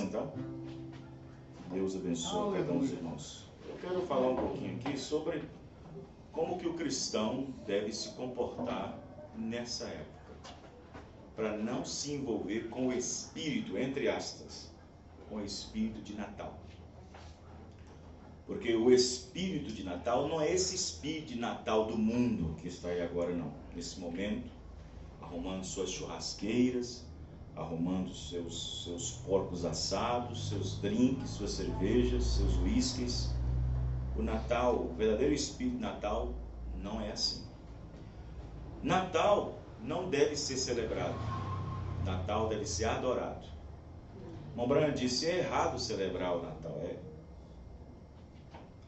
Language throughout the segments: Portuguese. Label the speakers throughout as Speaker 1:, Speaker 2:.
Speaker 1: então? Deus abençoe cada um dos irmãos. Eu quero falar um pouquinho aqui sobre como que o cristão deve se comportar nessa época, para não se envolver com o espírito, entre aspas, com o espírito de Natal. Porque o espírito de Natal não é esse espírito de Natal do mundo que está aí agora, não. Nesse momento, arrumando suas churrasqueiras, arrumando seus porcos assados, seus drinks, suas cervejas, seus whiskies. O Natal, o verdadeiro espírito de Natal não é assim. Natal não deve ser celebrado. Natal deve ser adorado. Mombrana disse, é errado celebrar o Natal.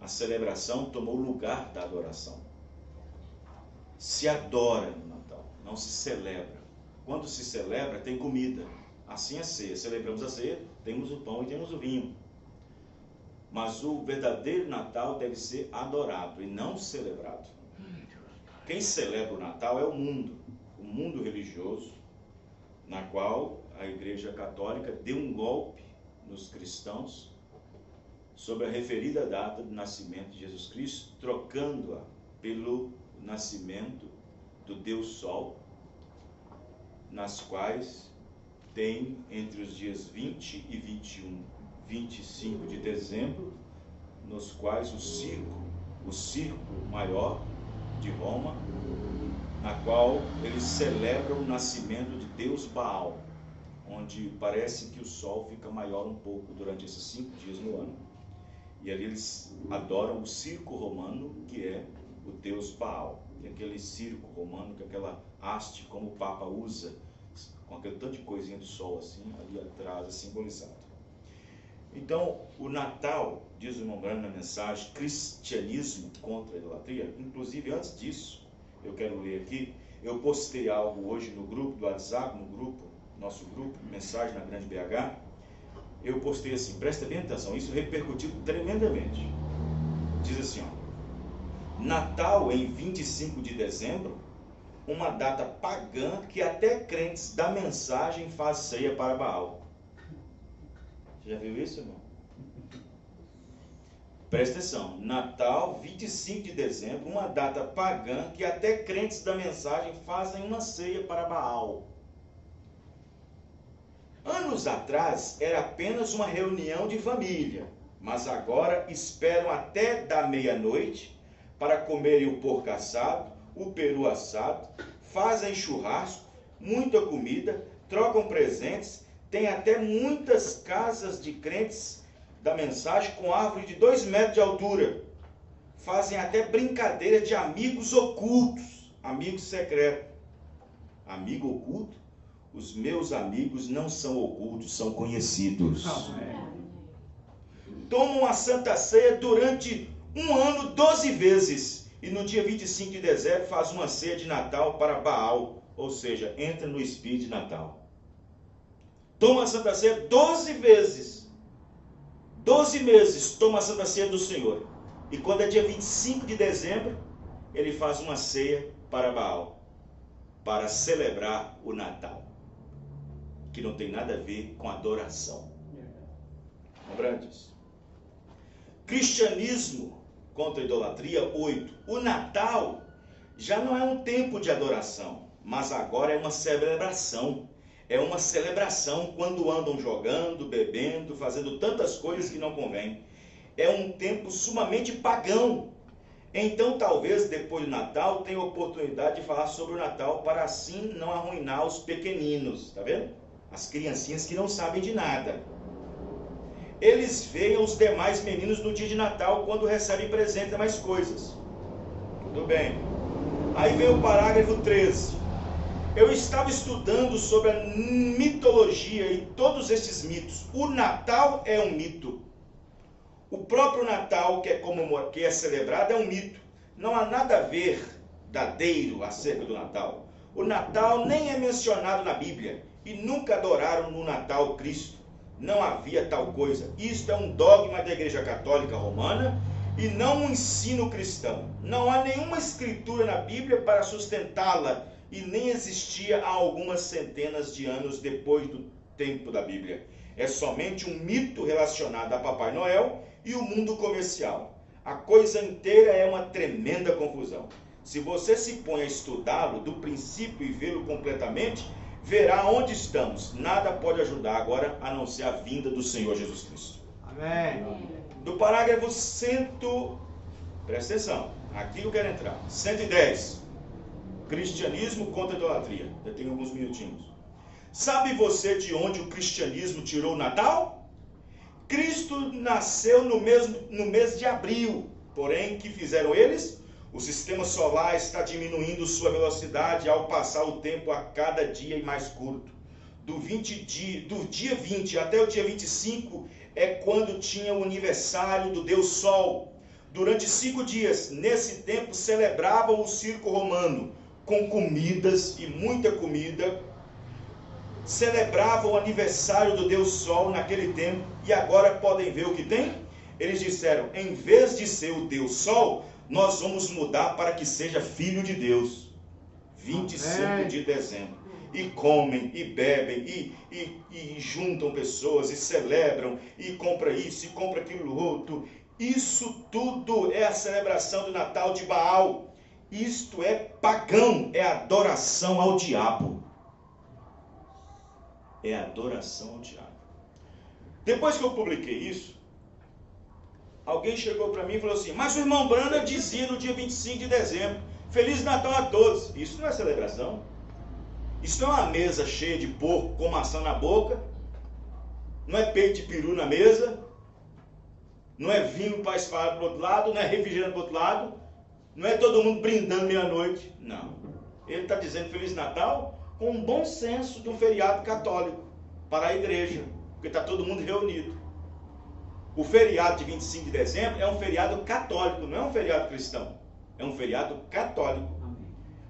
Speaker 1: A celebração tomou o lugar da adoração. Se adora no Natal, não se celebra. Quando se celebra, tem comida. Assim é a ceia. Celebramos a ceia, temos o pão e temos o vinho. Mas o verdadeiro Natal deve ser adorado e não celebrado. Quem celebra o Natal é o mundo religioso, na qual a Igreja Católica deu um golpe nos cristãos sobre a referida data do nascimento de Jesus Cristo, trocando-a pelo nascimento do Deus Sol, nas quais tem entre os dias 20 e 21, 25 de dezembro, nos quais o circo maior de Roma, na qual eles celebram o nascimento de Deus Baal, onde parece que o sol fica maior um pouco durante esses 5 dias no ano. E ali eles adoram o circo romano, que é o Deus Baal. E aquele circo romano, com aquela haste, como o Papa usa, com aquele tanto de coisinha do sol assim, ali atrás, é simbolizado. Então, o Natal, diz o irmão Branham na mensagem, cristianismo contra a idolatria. Inclusive, antes disso, eu quero ler aqui, eu postei algo hoje no grupo do WhatsApp, nosso grupo, mensagem na Grande BH. Eu postei assim, presta bem atenção, isso repercutiu tremendamente. Diz assim, ó, Natal em 25 de dezembro, uma data pagã que até crentes da mensagem faz ceia para Baal. Você já viu isso, irmão? Presta atenção, Natal, 25 de dezembro, uma data pagã que até crentes da mensagem fazem uma ceia para Baal. Anos atrás era apenas uma reunião de família, mas agora esperam até da meia-noite para comerem o porco assado, o peru assado, fazem churrasco, muita comida, trocam presentes, tem até muitas casas de crentes da mensagem com árvore de 2 metros de altura. Fazem até brincadeira de amigos ocultos, amigos secretos. Amigo oculto? Os meus amigos não são ocultos, são conhecidos. Tomam a Santa Ceia durante um ano 12 vezes. E no dia 25 de dezembro faz uma ceia de Natal para Baal. Ou seja, entra no espírito de Natal. Toma a Santa Ceia 12 vezes. 12 meses toma a Santa Ceia do Senhor. E quando é dia 25 de dezembro, ele faz uma ceia para Baal. Para celebrar o Natal. Que não tem nada a ver com adoração. Lembrantes? Cristianismo contra a idolatria, 8. O Natal já não é um tempo de adoração, mas agora é uma celebração. É uma celebração quando andam jogando, bebendo, fazendo tantas coisas que não convém. É um tempo sumamente pagão. Então talvez depois do Natal tenha oportunidade de falar sobre o Natal para assim não arruinar os pequeninos, está vendo? As criancinhas que não sabem de nada. Eles veem os demais meninos no dia de Natal quando recebem presente e mais coisas. Tudo bem. Aí vem o parágrafo 13. Eu estava estudando sobre a mitologia e todos esses mitos. O Natal é um mito. O próprio Natal que é celebrado é um mito. Não há nada a verdadeiro acerca do Natal. O Natal nem é mencionado na Bíblia. E nunca adoraram no Natal Cristo. Não havia tal coisa. Isto é um dogma da Igreja Católica Romana e não um ensino cristão. Não há nenhuma escritura na Bíblia para sustentá-la e nem existia há algumas centenas de anos depois do tempo da Bíblia. É somente um mito relacionado a Papai Noel e o mundo comercial. A coisa inteira é uma tremenda confusão. Se você se põe a estudá-lo do princípio e vê-lo completamente, verá onde estamos. Nada pode ajudar agora a não ser a vinda do Senhor Jesus Cristo.
Speaker 2: Amém.
Speaker 1: Do parágrafo presta atenção, aqui eu quero entrar. 110. Cristianismo contra a idolatria. Eu tenho alguns minutinhos. Sabe você de onde o cristianismo tirou o Natal? Cristo nasceu no mês de abril. Porém, que fizeram eles? O sistema solar está diminuindo sua velocidade ao passar o tempo a cada dia mais curto. Do dia 20 até o dia 25 é quando tinha o aniversário do Deus Sol. Durante 5 dias, nesse tempo, celebravam o circo romano, com comidas e muita comida. Celebravam o aniversário do Deus Sol naquele tempo, e agora podem ver o que tem? Eles disseram, em vez de ser o Deus Sol, nós vamos mudar para que seja Filho de Deus. 25 de dezembro. E comem, e bebem, e juntam pessoas, e celebram, e compra isso, e compra aquilo outro. Isso tudo é a celebração do Natal de Baal. Isto é pagão, é adoração ao diabo. É adoração ao diabo. Depois que eu publiquei isso, alguém chegou para mim e falou assim, mas o irmão Branda dizia no dia 25 de dezembro, Feliz Natal a todos. Isso não é celebração. Isso não é uma mesa cheia de porco com maçã na boca. Não é peito de peru na mesa. Não é vinho para espalhar para o outro lado. Não é refrigerante para o outro lado. Não é todo mundo brindando meia-noite. Não. Ele está dizendo Feliz Natal com um bom senso do feriado católico para a igreja. Porque está todo mundo reunido. O feriado de 25 de dezembro é um feriado católico, não é um feriado cristão. É um feriado católico.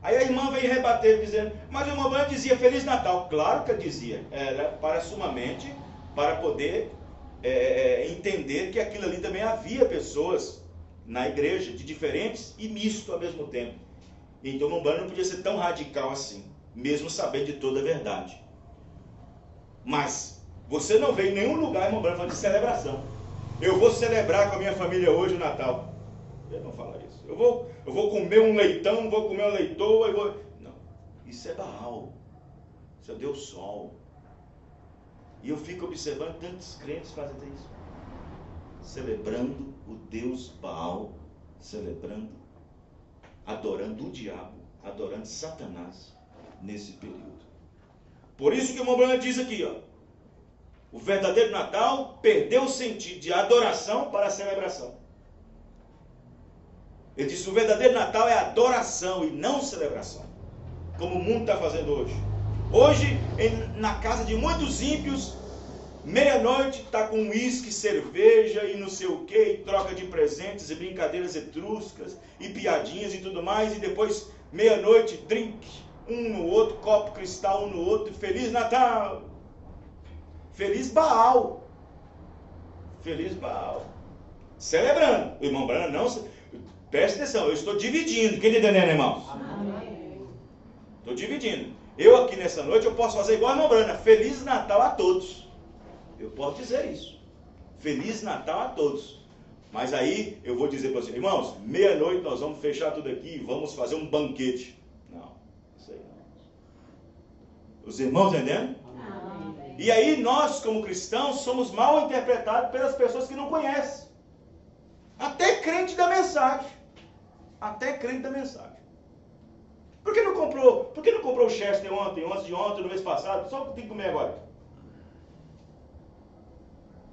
Speaker 1: Aí a irmã veio rebater dizendo, mas o irmão Branda dizia Feliz Natal. Claro que eu dizia. Era para sua mente, para poder entender que aquilo ali também havia pessoas na igreja, de diferentes e misto ao mesmo tempo. Então o irmão Branda não podia ser tão radical assim, mesmo sabendo de toda a verdade. Mas você não vê em nenhum lugar, irmão Branda, falando de celebração. Eu vou celebrar com a minha família hoje o Natal. Ele não fala isso. Eu vou comer um leitão, vou comer uma leitoa. Não, isso é Baal. Isso é Deus Sol. E eu fico observando tantos crentes fazendo isso. Celebrando o Deus Baal. Celebrando, adorando o diabo, adorando Satanás nesse período. Por isso que o irmão Branda diz aqui, ó. O verdadeiro Natal perdeu o sentido de adoração para a celebração. Ele disse, o verdadeiro Natal é adoração e não celebração. Como o mundo está fazendo hoje. Hoje, na casa de muitos ímpios, meia-noite está com uísque, cerveja e não sei o que, e troca de presentes e brincadeiras etruscas e piadinhas e tudo mais, e depois, meia-noite, drink, um no outro, copo cristal um no outro, Feliz Natal! Feliz Baal! Feliz Baal! Celebrando. O irmão Branda não... Presta atenção, eu estou dividindo. Quem está entendendo, irmãos? Estou dividindo. Eu aqui nessa noite, eu posso fazer igual a irmã Branda. Feliz Natal a todos. Eu posso dizer isso. Feliz Natal a todos. Mas aí eu vou dizer para vocês, irmãos, meia-noite nós vamos fechar tudo aqui e vamos fazer um banquete. Não, isso aí não. Os irmãos entendendo? E aí nós, como cristãos, somos mal interpretados pelas pessoas que não conhecem. Até crente da mensagem. Até crente da mensagem. Por que não comprou o Chester ontem, antes de ontem, no mês passado? Só tem que comer agora.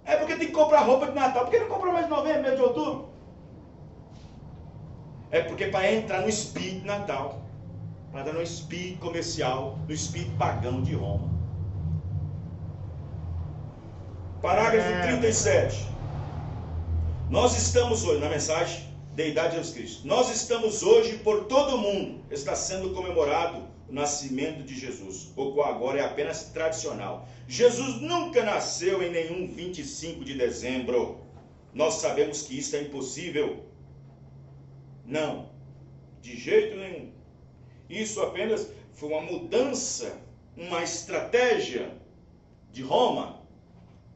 Speaker 1: É porque tem que comprar roupa de Natal. Por que não comprou mais de novembro, mês de outubro? É porque para entrar no espírito de Natal. Para entrar no espírito comercial, no espírito pagão de Roma. Parágrafo 37. Nós estamos hoje, na mensagem da idade de Jesus Cristo, nós estamos hoje por todo o mundo, está sendo comemorado o nascimento de Jesus, o qual agora é apenas tradicional. Jesus nunca nasceu em nenhum 25 de dezembro. Nós sabemos que isso é impossível. Não, de jeito nenhum. Isso apenas foi uma mudança, uma estratégia de Roma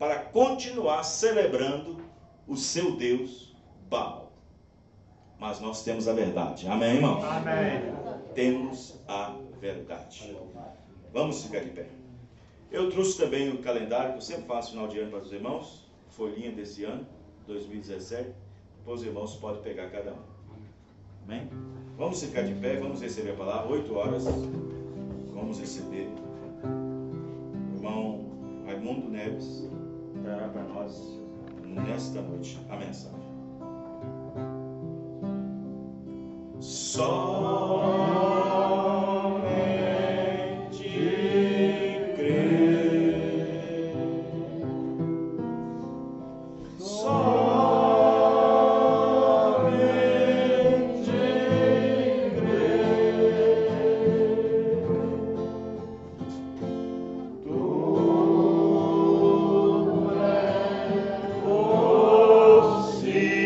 Speaker 1: para continuar celebrando o seu Deus Baal. Mas nós temos a verdade. Amém, irmãos?
Speaker 2: Amém.
Speaker 1: Temos a verdade. Vamos ficar de pé. Eu trouxe também o calendário que eu sempre faço final de ano para os irmãos. Folhinha desse ano, 2017. Depois os irmãos podem pegar cada um. Amém? Vamos ficar de pé, vamos receber a palavra. 8 horas. Vamos receber o irmão Raimundo Neves dará para nós nesta noite a mensagem. Somente crer. Somente crer. Tudo é possível.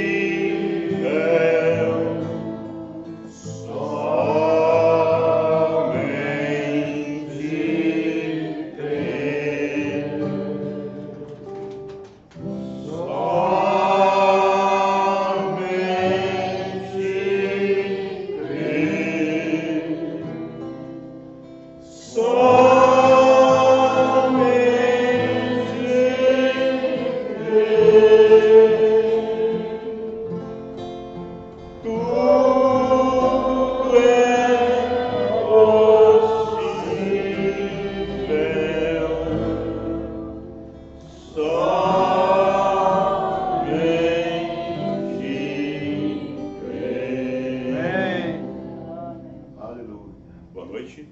Speaker 1: Boa noite.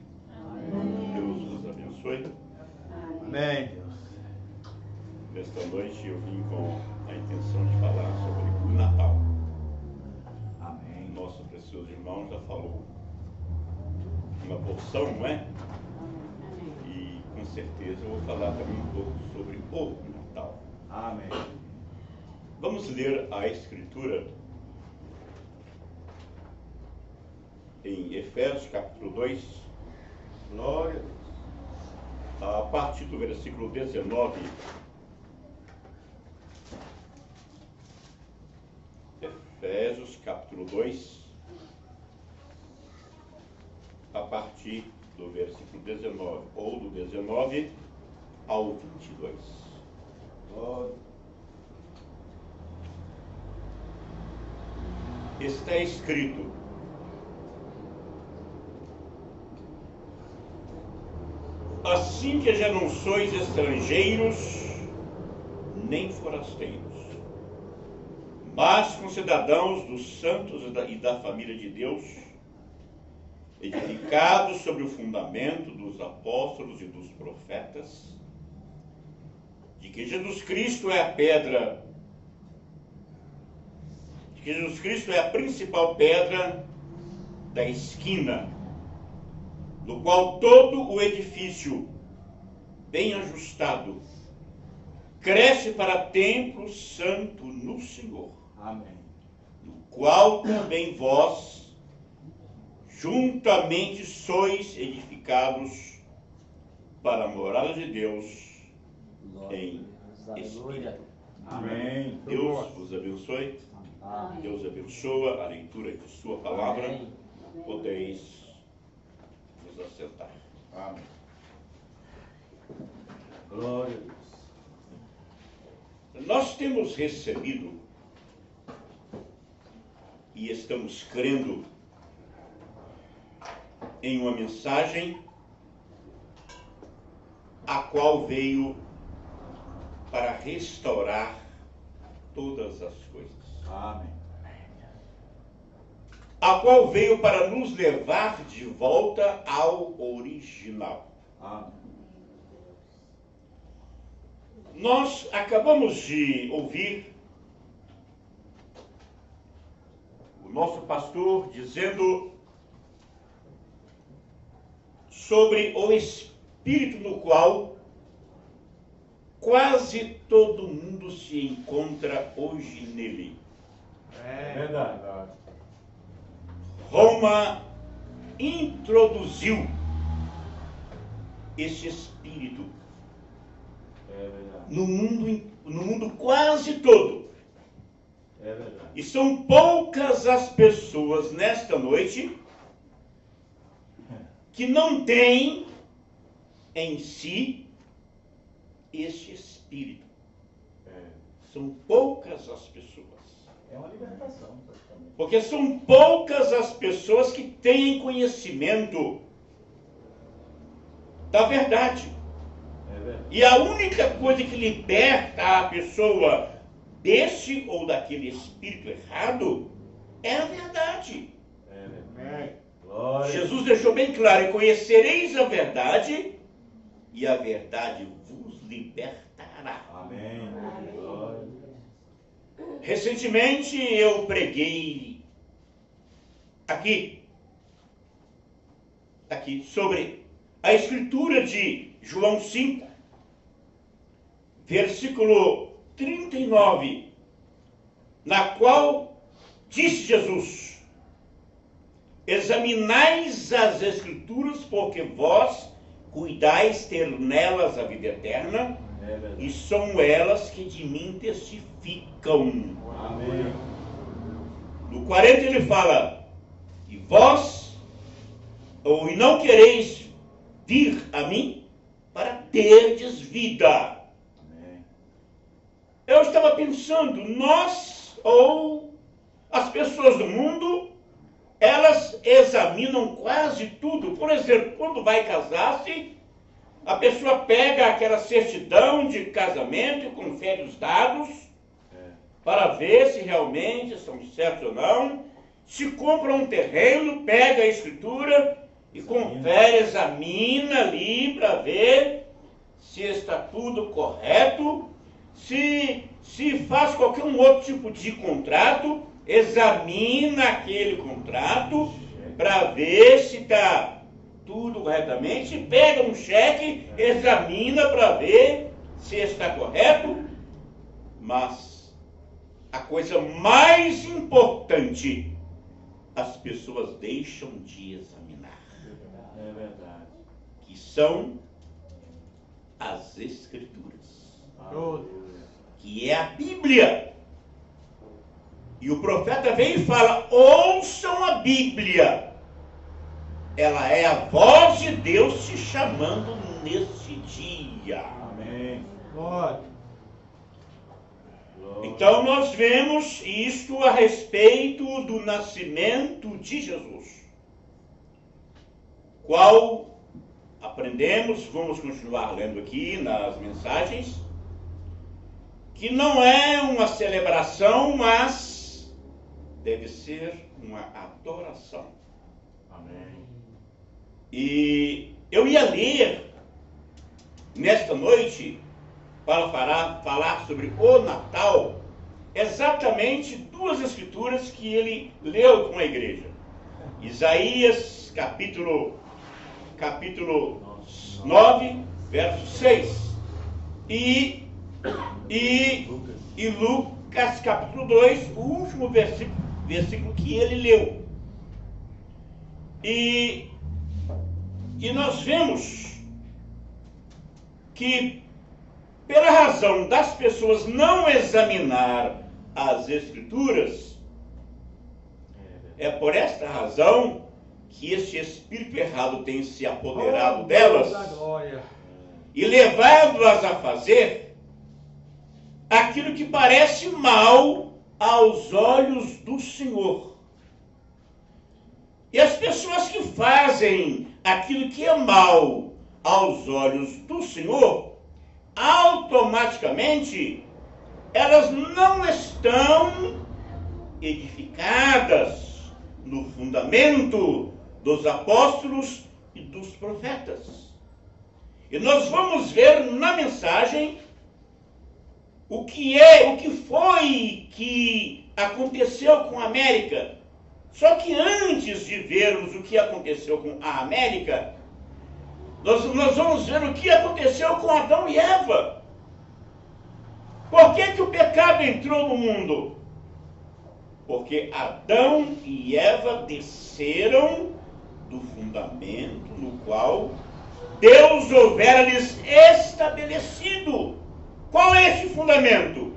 Speaker 1: Deus nos abençoe.
Speaker 2: Amém.
Speaker 1: Nesta noite eu vim com a intenção de falar sobre o Natal.
Speaker 2: Amém.
Speaker 1: Nosso precioso irmão já falou uma porção, não é? E com certeza eu vou falar também um pouco sobre o Natal.
Speaker 2: Amém.
Speaker 1: Vamos ler a Escritura em Efésios capítulo 2,
Speaker 2: Glória a Deus.
Speaker 1: a partir do versículo 19. Efésios capítulo 2, a partir do versículo 19, ou do 19 ao 22.
Speaker 2: Glória.
Speaker 1: Está escrito: assim que já não sois estrangeiros, nem forasteiros, mas concidadãos dos santos e da família de Deus, edificados sobre o fundamento dos apóstolos e dos profetas, de que Jesus Cristo é a pedra, de que Jesus Cristo é a principal pedra da esquina, no qual todo o edifício, bem ajustado, cresce para templo santo no Senhor.
Speaker 2: Amém.
Speaker 1: No qual também vós, juntamente sois edificados para a morada de Deus em Espírito.
Speaker 2: Amém.
Speaker 1: Deus vos abençoe.
Speaker 2: Amém.
Speaker 1: Deus abençoa a leitura de sua palavra.
Speaker 2: Amém.
Speaker 1: Podeis vos assentar.
Speaker 2: Amém. Glória a Deus.
Speaker 1: Nós temos recebido e estamos crendo em uma mensagem a qual veio para restaurar todas as coisas.
Speaker 2: Amém.
Speaker 1: A qual veio para nos levar de volta ao original.
Speaker 2: Amém.
Speaker 1: Nós acabamos de ouvir o nosso pastor dizendo sobre o espírito no qual quase todo mundo se encontra hoje nele.
Speaker 2: É verdade.
Speaker 1: Roma introduziu esse espírito
Speaker 3: no mundo quase todo.
Speaker 2: É verdade.
Speaker 3: E são poucas as pessoas nesta noite que não têm em si este espírito. São poucas as pessoas.
Speaker 2: É uma libertação, praticamente.
Speaker 3: Porque são poucas as pessoas que têm conhecimento da verdade.
Speaker 2: É verdade.
Speaker 3: E a única coisa que liberta a pessoa desse ou daquele espírito errado é a verdade.
Speaker 2: É verdade. Glória.
Speaker 3: Jesus deixou bem claro: e conhecereis a verdade, e a verdade vos libertará.
Speaker 2: Amém. Glória.
Speaker 3: Recentemente eu preguei aqui sobre a escritura de João 5, versículo 39, na qual disse Jesus: examinais as escrituras, porque vós cuidais ter nelas a vida eterna,
Speaker 2: É verdade.
Speaker 3: e são elas que de mim testificam.
Speaker 2: Amém.
Speaker 3: No 40 ele fala: e vós, ou não quereis vir a mim para terdes vida.
Speaker 2: Amém.
Speaker 3: Eu estava pensando, nós ou as pessoas do mundo, elas examinam quase tudo. Por exemplo, quando vai casar-se, a pessoa pega aquela certidão de casamento e confere os dados para ver se realmente são certos ou não. Se compra um terreno, pega a escritura e confere, examina ali para ver se está tudo correto. Se faz qualquer um outro tipo de contrato, examina aquele contrato para ver se está tudo corretamente. Pega um cheque, examina para ver se está correto. Mas a coisa mais importante, as pessoas deixam de examinar,
Speaker 2: É verdade.
Speaker 3: que são as Escrituras,
Speaker 2: Aleluia.
Speaker 3: que é a Bíblia. E o profeta vem e fala: ouçam a Bíblia. Ela é a voz de Deus te chamando nesse dia.
Speaker 2: Amém.
Speaker 4: Glória.
Speaker 2: Glória.
Speaker 3: Então nós vemos isto a respeito do nascimento de Jesus, qual aprendemos, vamos continuar lendo aqui nas mensagens, que não é uma celebração, mas deve ser uma adoração.
Speaker 2: Amém.
Speaker 3: E eu ia ler nesta noite, para falar sobre o Natal, exatamente duas escrituras que ele leu com a igreja. Isaías, capítulo 9, verso 6. E Lucas, capítulo 2, o último versículo que ele leu. E nós vemos que, pela razão das pessoas não examinar as Escrituras, é por esta razão que este espírito errado tem se apoderado delas
Speaker 4: Glória.
Speaker 3: e levado-as a fazer aquilo que parece mal aos olhos do Senhor. E as pessoas que fazem aquilo que é mal aos olhos do Senhor, automaticamente elas não estão edificadas no fundamento dos apóstolos e dos profetas. E nós vamos ver na mensagem o que foi que aconteceu com a América. Só que antes de vermos o que aconteceu com a América, nós vamos ver o que aconteceu com Adão e Eva. Por que o pecado entrou no mundo? Porque Adão e Eva desceram do fundamento no qual Deus houvera lhes estabelecido. Qual é esse fundamento?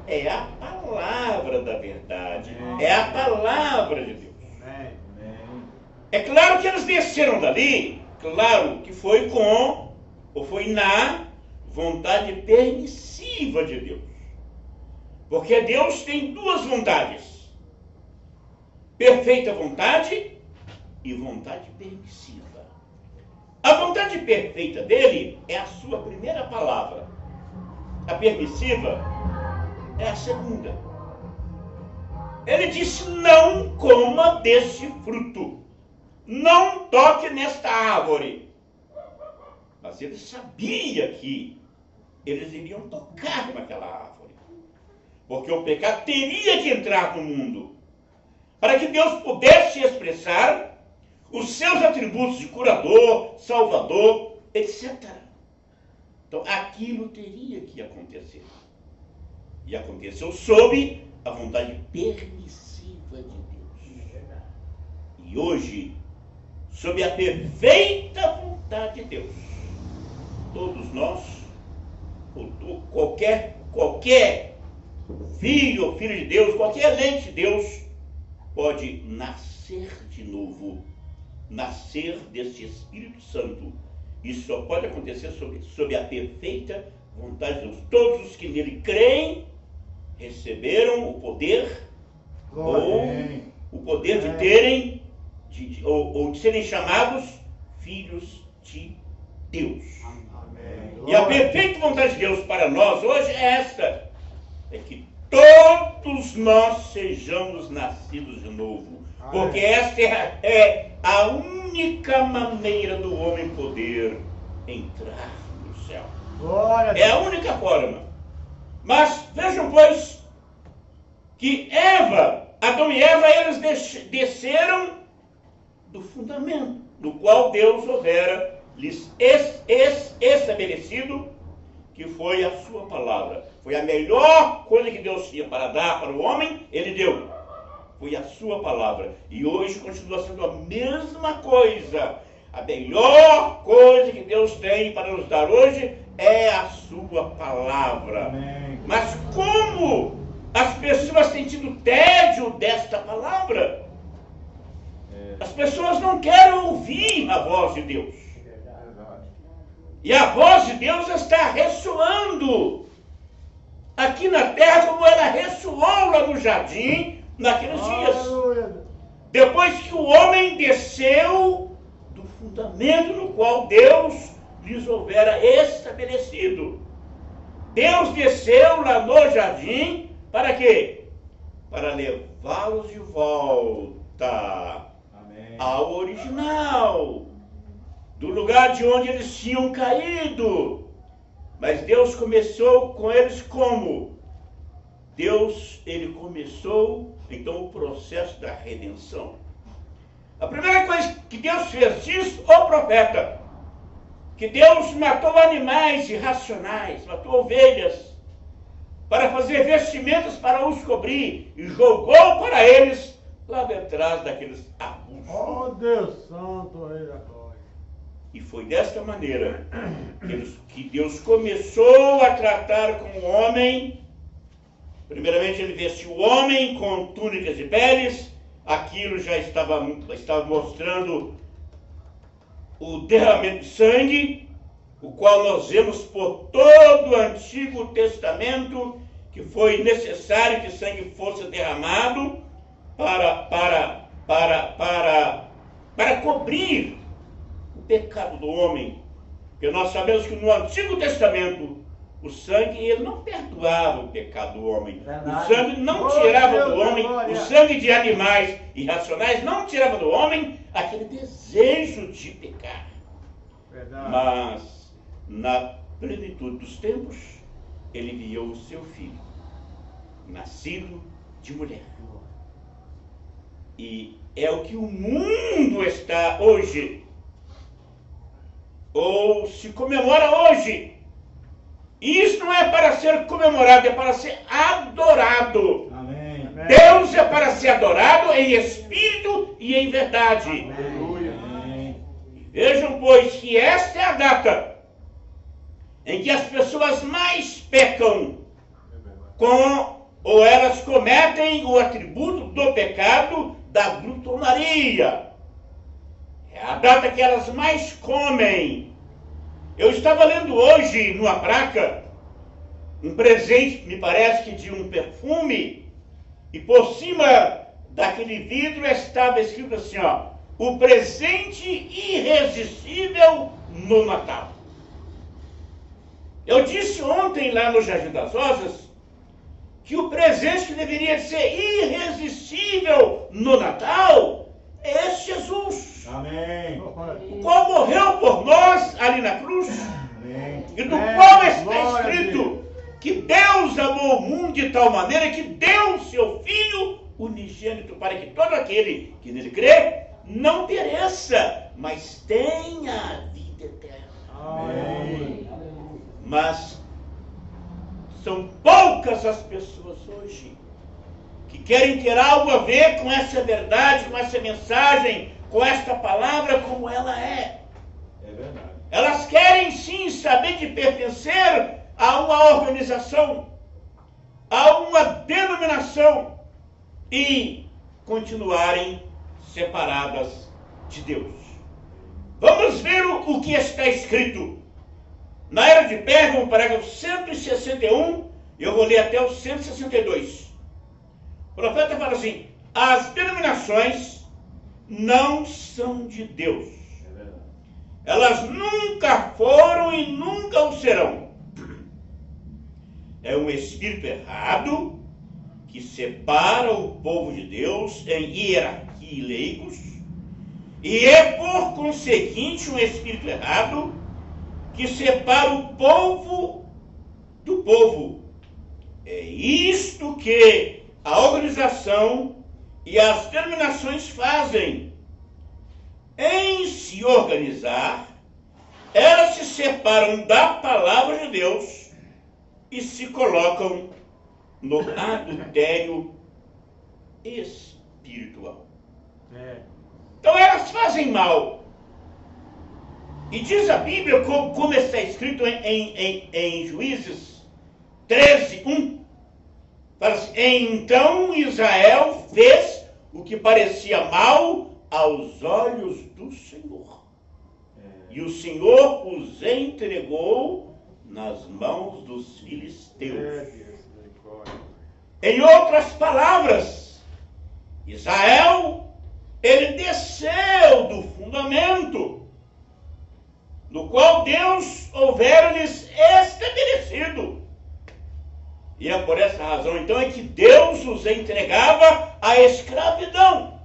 Speaker 3: É a palavra da verdade. É a palavra de Deus. É claro que eles desceram dali, claro que foi na vontade permissiva de Deus. Porque Deus tem duas vontades: perfeita vontade e vontade permissiva. A vontade perfeita dele é a sua primeira palavra. A permissiva é a segunda. Ele disse: não coma deste fruto. Não toque nesta árvore. Mas ele sabia que eles iriam tocar naquela árvore. Porque o pecado teria que entrar no mundo. Para que Deus pudesse expressar os seus atributos de curador, salvador, etc. Então aquilo teria que acontecer. E aconteceu sob a vontade permissiva de Deus. E hoje, sob a perfeita vontade de Deus, todos nós, qualquer filho ou filha de Deus, qualquer eleito de Deus, pode nascer de novo, nascer desse Espírito Santo. Isso só pode acontecer sob a perfeita vontade de Deus. Todos os que nele creem receberam o poder, ou o poder de terem, ou de serem chamados filhos de Deus.
Speaker 4: Amém.
Speaker 3: E a perfeita vontade de Deus para nós hoje é esta: é que todos nós sejamos nascidos de novo. Porque esta é a única maneira do homem poder entrar no céu. É a única forma. Mas vejam, pois, que Adão e Eva, eles desceram do fundamento, no qual Deus houvera lhes estabelecido, que foi a sua palavra. Foi a melhor coisa que Deus tinha para dar para o homem, ele deu. Foi a sua palavra. E hoje continua sendo a mesma coisa. A melhor coisa que Deus tem para nos dar hoje é a sua palavra.
Speaker 4: Amém.
Speaker 3: Mas como as pessoas têm tido tédio desta palavra? As pessoas não querem ouvir a voz de Deus. E a voz de Deus está ressoando aqui na terra como ela ressoou lá no jardim naqueles dias. Depois que o homem desceu do fundamento no qual Deus lhes houvera estabelecido. Deus desceu lá no jardim para quê? Para levá-los de volta ao original, do lugar de onde eles tinham caído. Mas Deus começou com eles como? Ele começou então o processo da redenção. A primeira coisa que Deus fez, diz o profeta, que Deus matou animais irracionais, matou ovelhas, para fazer vestimentas para os cobrir, e jogou para eles lá detrás daqueles arbustos.
Speaker 4: Oh, Deus Santo, Rei da Glória.
Speaker 3: E foi desta maneira que Deus começou a tratar com o homem. Primeiramente ele vestiu o homem com túnicas de peles. Aquilo já estava mostrando o derramamento de sangue, o qual nós vemos por todo o Antigo Testamento, que foi necessário que sangue fosse derramado para cobrir o pecado do homem. Porque nós sabemos que no Antigo Testamento o sangue ele não perdoava o pecado do homem. O sangue não tirava do homem, o sangue de animais irracionais não tirava do homem aquele desejo de pecar.
Speaker 4: Verdade.
Speaker 3: Mas na plenitude dos tempos ele enviou o seu filho, nascido de mulher. E é o que o mundo está hoje, ou se comemora hoje. E isso não é para ser comemorado, é para ser adorado.
Speaker 4: Amém.
Speaker 3: Deus é para ser adorado em espírito e em verdade.
Speaker 4: Aleluia.
Speaker 3: Vejam, pois, que esta é a data em que as pessoas mais pecam ou elas cometem o atributo do pecado da glutonaria. É a data que elas mais comem. Eu estava lendo hoje numa placa um presente, me parece que de um perfume, e por cima daquele vidro estava escrito assim, ó, o presente irresistível no Natal. Eu disse ontem lá no Jardim das Rosas que o presente que deveria ser irresistível no Natal é esse Jesus.
Speaker 2: Amém.
Speaker 3: O qual morreu por nós ali na cruz.
Speaker 2: Amém.
Speaker 3: E do qual está escrito que Deus amou o mundo de tal maneira que deu seu Filho unigênito para que todo aquele que nele crê não pereça, mas tenha a vida eterna.
Speaker 2: Amém.
Speaker 3: Mas são poucas as pessoas hoje que querem ter algo a ver com essa verdade, com essa mensagem, com esta palavra como ela é.
Speaker 2: É verdade.
Speaker 3: Elas querem sim saber de pertencer a uma organização, a uma denominação e continuarem separadas de Deus. Vamos ver o que está escrito. Na Era de Pérgamo, parágrafo 161, eu vou ler até o 162. O profeta fala assim, as denominações não são de Deus.
Speaker 2: É verdade.
Speaker 3: Elas nunca foram e nunca o serão. É um espírito errado que separa o povo de Deus em hierarquia e leigos, e é por conseguinte um espírito errado que separa o povo do povo. É isto que a organização e as denominações fazem. Em se organizar, elas se separam da palavra de Deus e se colocam no adultério espiritual. Então elas fazem mal. E diz a Bíblia, como está escrito em Juízes 13:1, fala assim, então Israel fez o que parecia mal aos olhos do Senhor. E o Senhor os entregou nas mãos dos filisteus. Em outras palavras, Israel, ele desceu do fundamento no qual Deus houvera-lhes estabelecido. E é por essa razão, então, é que Deus os entregava à escravidão.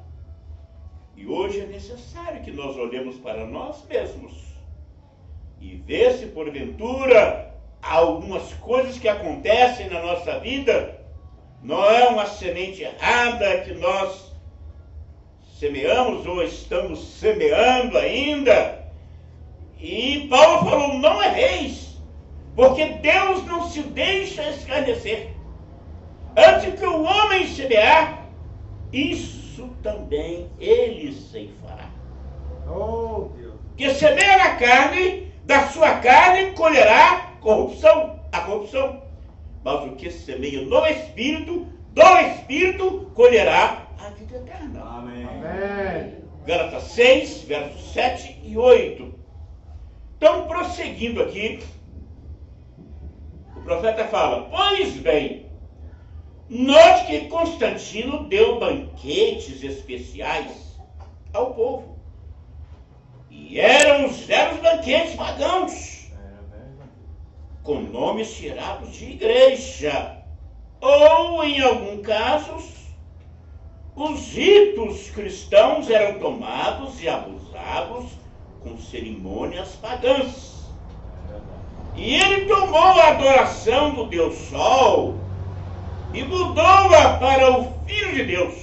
Speaker 3: E hoje é necessário que nós olhemos para nós mesmos e ver se, porventura, algumas coisas que acontecem na nossa vida não é uma semente errada que nós semeamos ou estamos semeando ainda. E Paulo falou, não erreis, porque Deus não se deixa escarnecer. Antes que o homem semear, isso também ele ceifará.
Speaker 4: Oh, Deus.
Speaker 3: Que semeia na carne, da sua carne colherá corrupção, a corrupção. Mas o que semeia no Espírito, do Espírito colherá a vida eterna.
Speaker 2: Amém.
Speaker 4: Amém.
Speaker 3: Gálatas 6, versos 7 e 8. Então, prosseguindo aqui, o profeta fala, pois bem, note que Constantino deu banquetes especiais ao povo. E eram banquetes pagãos, com nomes tirados de igreja, ou, em alguns casos, os ritos cristãos eram tomados e abusados com cerimônias pagãs. E ele tomou a adoração do Deus Sol e mudou-a para o Filho de Deus.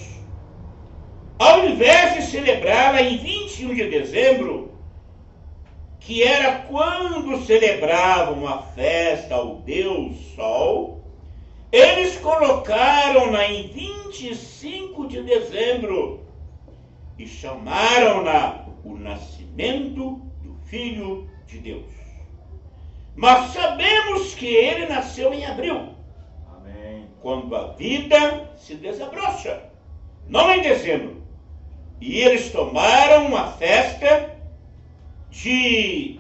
Speaker 3: Ao invés de celebrá-la em 21 de dezembro, que era quando celebravam a festa ao Deus Sol, eles colocaram-na em 25 de dezembro e chamaram-na o nascimento do Filho de Deus. Mas sabemos que ele nasceu em abril,
Speaker 2: Amém.
Speaker 3: quando a vida se desabrocha, não em dezembro. E eles tomaram uma festa de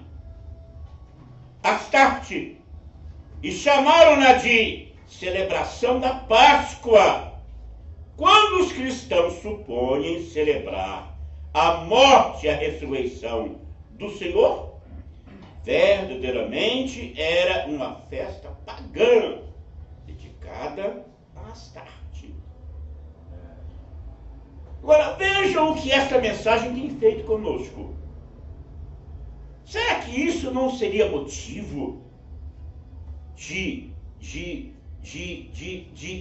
Speaker 3: Astarte e chamaram-na de celebração da Páscoa. Quando os cristãos supõem celebrar a morte e a ressurreição do Senhor, verdadeiramente era uma festa pagã dedicada a Astarte. Agora vejam o que esta mensagem tem feito conosco. Será que isso não seria motivo de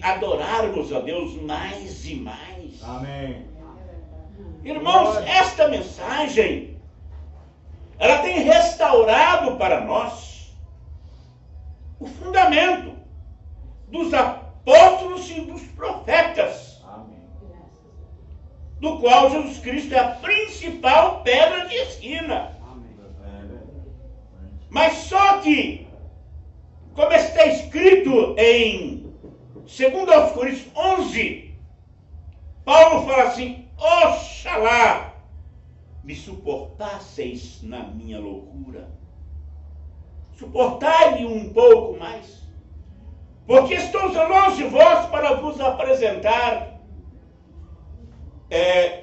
Speaker 3: adorarmos a Deus mais e mais?
Speaker 2: Amém.
Speaker 3: Irmãos, esta mensagem, ela tem restaurado para nós o fundamento dos apóstolos e dos profetas,
Speaker 2: Amém.
Speaker 3: do qual Jesus Cristo é a principal pedra de esquina. Mas só que, como está escrito em 2 Coríntios 11, Paulo fala assim: oxalá me suportasseis na minha loucura. Suportai-me um pouco mais, porque estou zeloso de vós para vos apresentar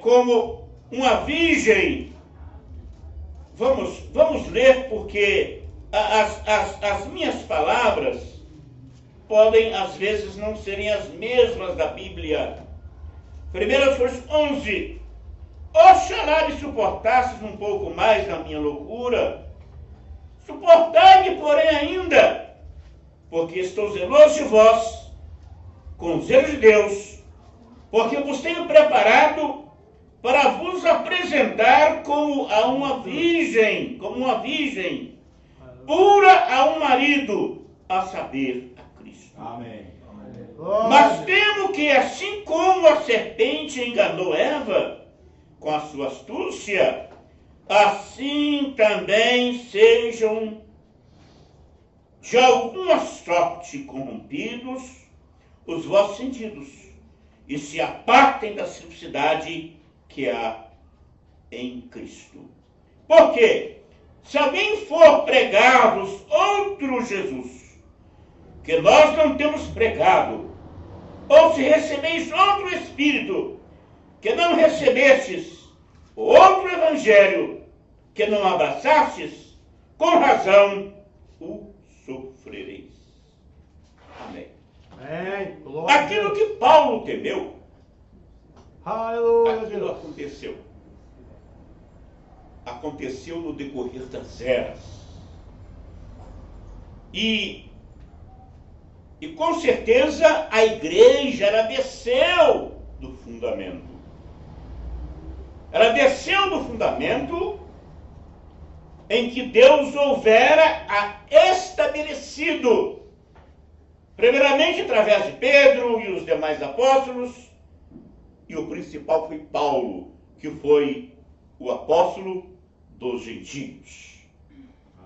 Speaker 3: como uma virgem. Vamos ler, porque as minhas palavras podem às vezes não serem as mesmas da Bíblia. 1 Coríntios 11. Oxalá me suportasses um pouco mais na minha loucura. Suportai-me, porém, ainda, porque estou zeloso de vós, com o zelo de Deus, porque vos tenho preparado para vos apresentar como uma virgem, pura a um marido, a saber, a Cristo.
Speaker 2: Amém.
Speaker 3: Mas temo que, assim como a serpente enganou Eva com a sua astúcia, assim também sejam de alguma sorte corrompidos os vossos sentidos, e se apartem da simplicidade que há em Cristo. Porque se alguém for pregar-vos outro Jesus, que nós não temos pregado, ou se recebeis outro Espírito, que não recebestes, outro Evangelho, que não abraçastes, com razão o sofrereis. Amém.
Speaker 4: Amém. Glória a
Speaker 3: Aquilo
Speaker 4: Deus.
Speaker 3: que Paulo temeu,
Speaker 4: Aleluia,
Speaker 3: aquilo
Speaker 4: Deus.
Speaker 3: aconteceu. Aconteceu no decorrer das eras. E com certeza a igreja, ela desceu do fundamento. Ela desceu do fundamento em que Deus houvera estabelecido, primeiramente através de Pedro e os demais apóstolos, e o principal foi Paulo, que foi o apóstolo dos gentios.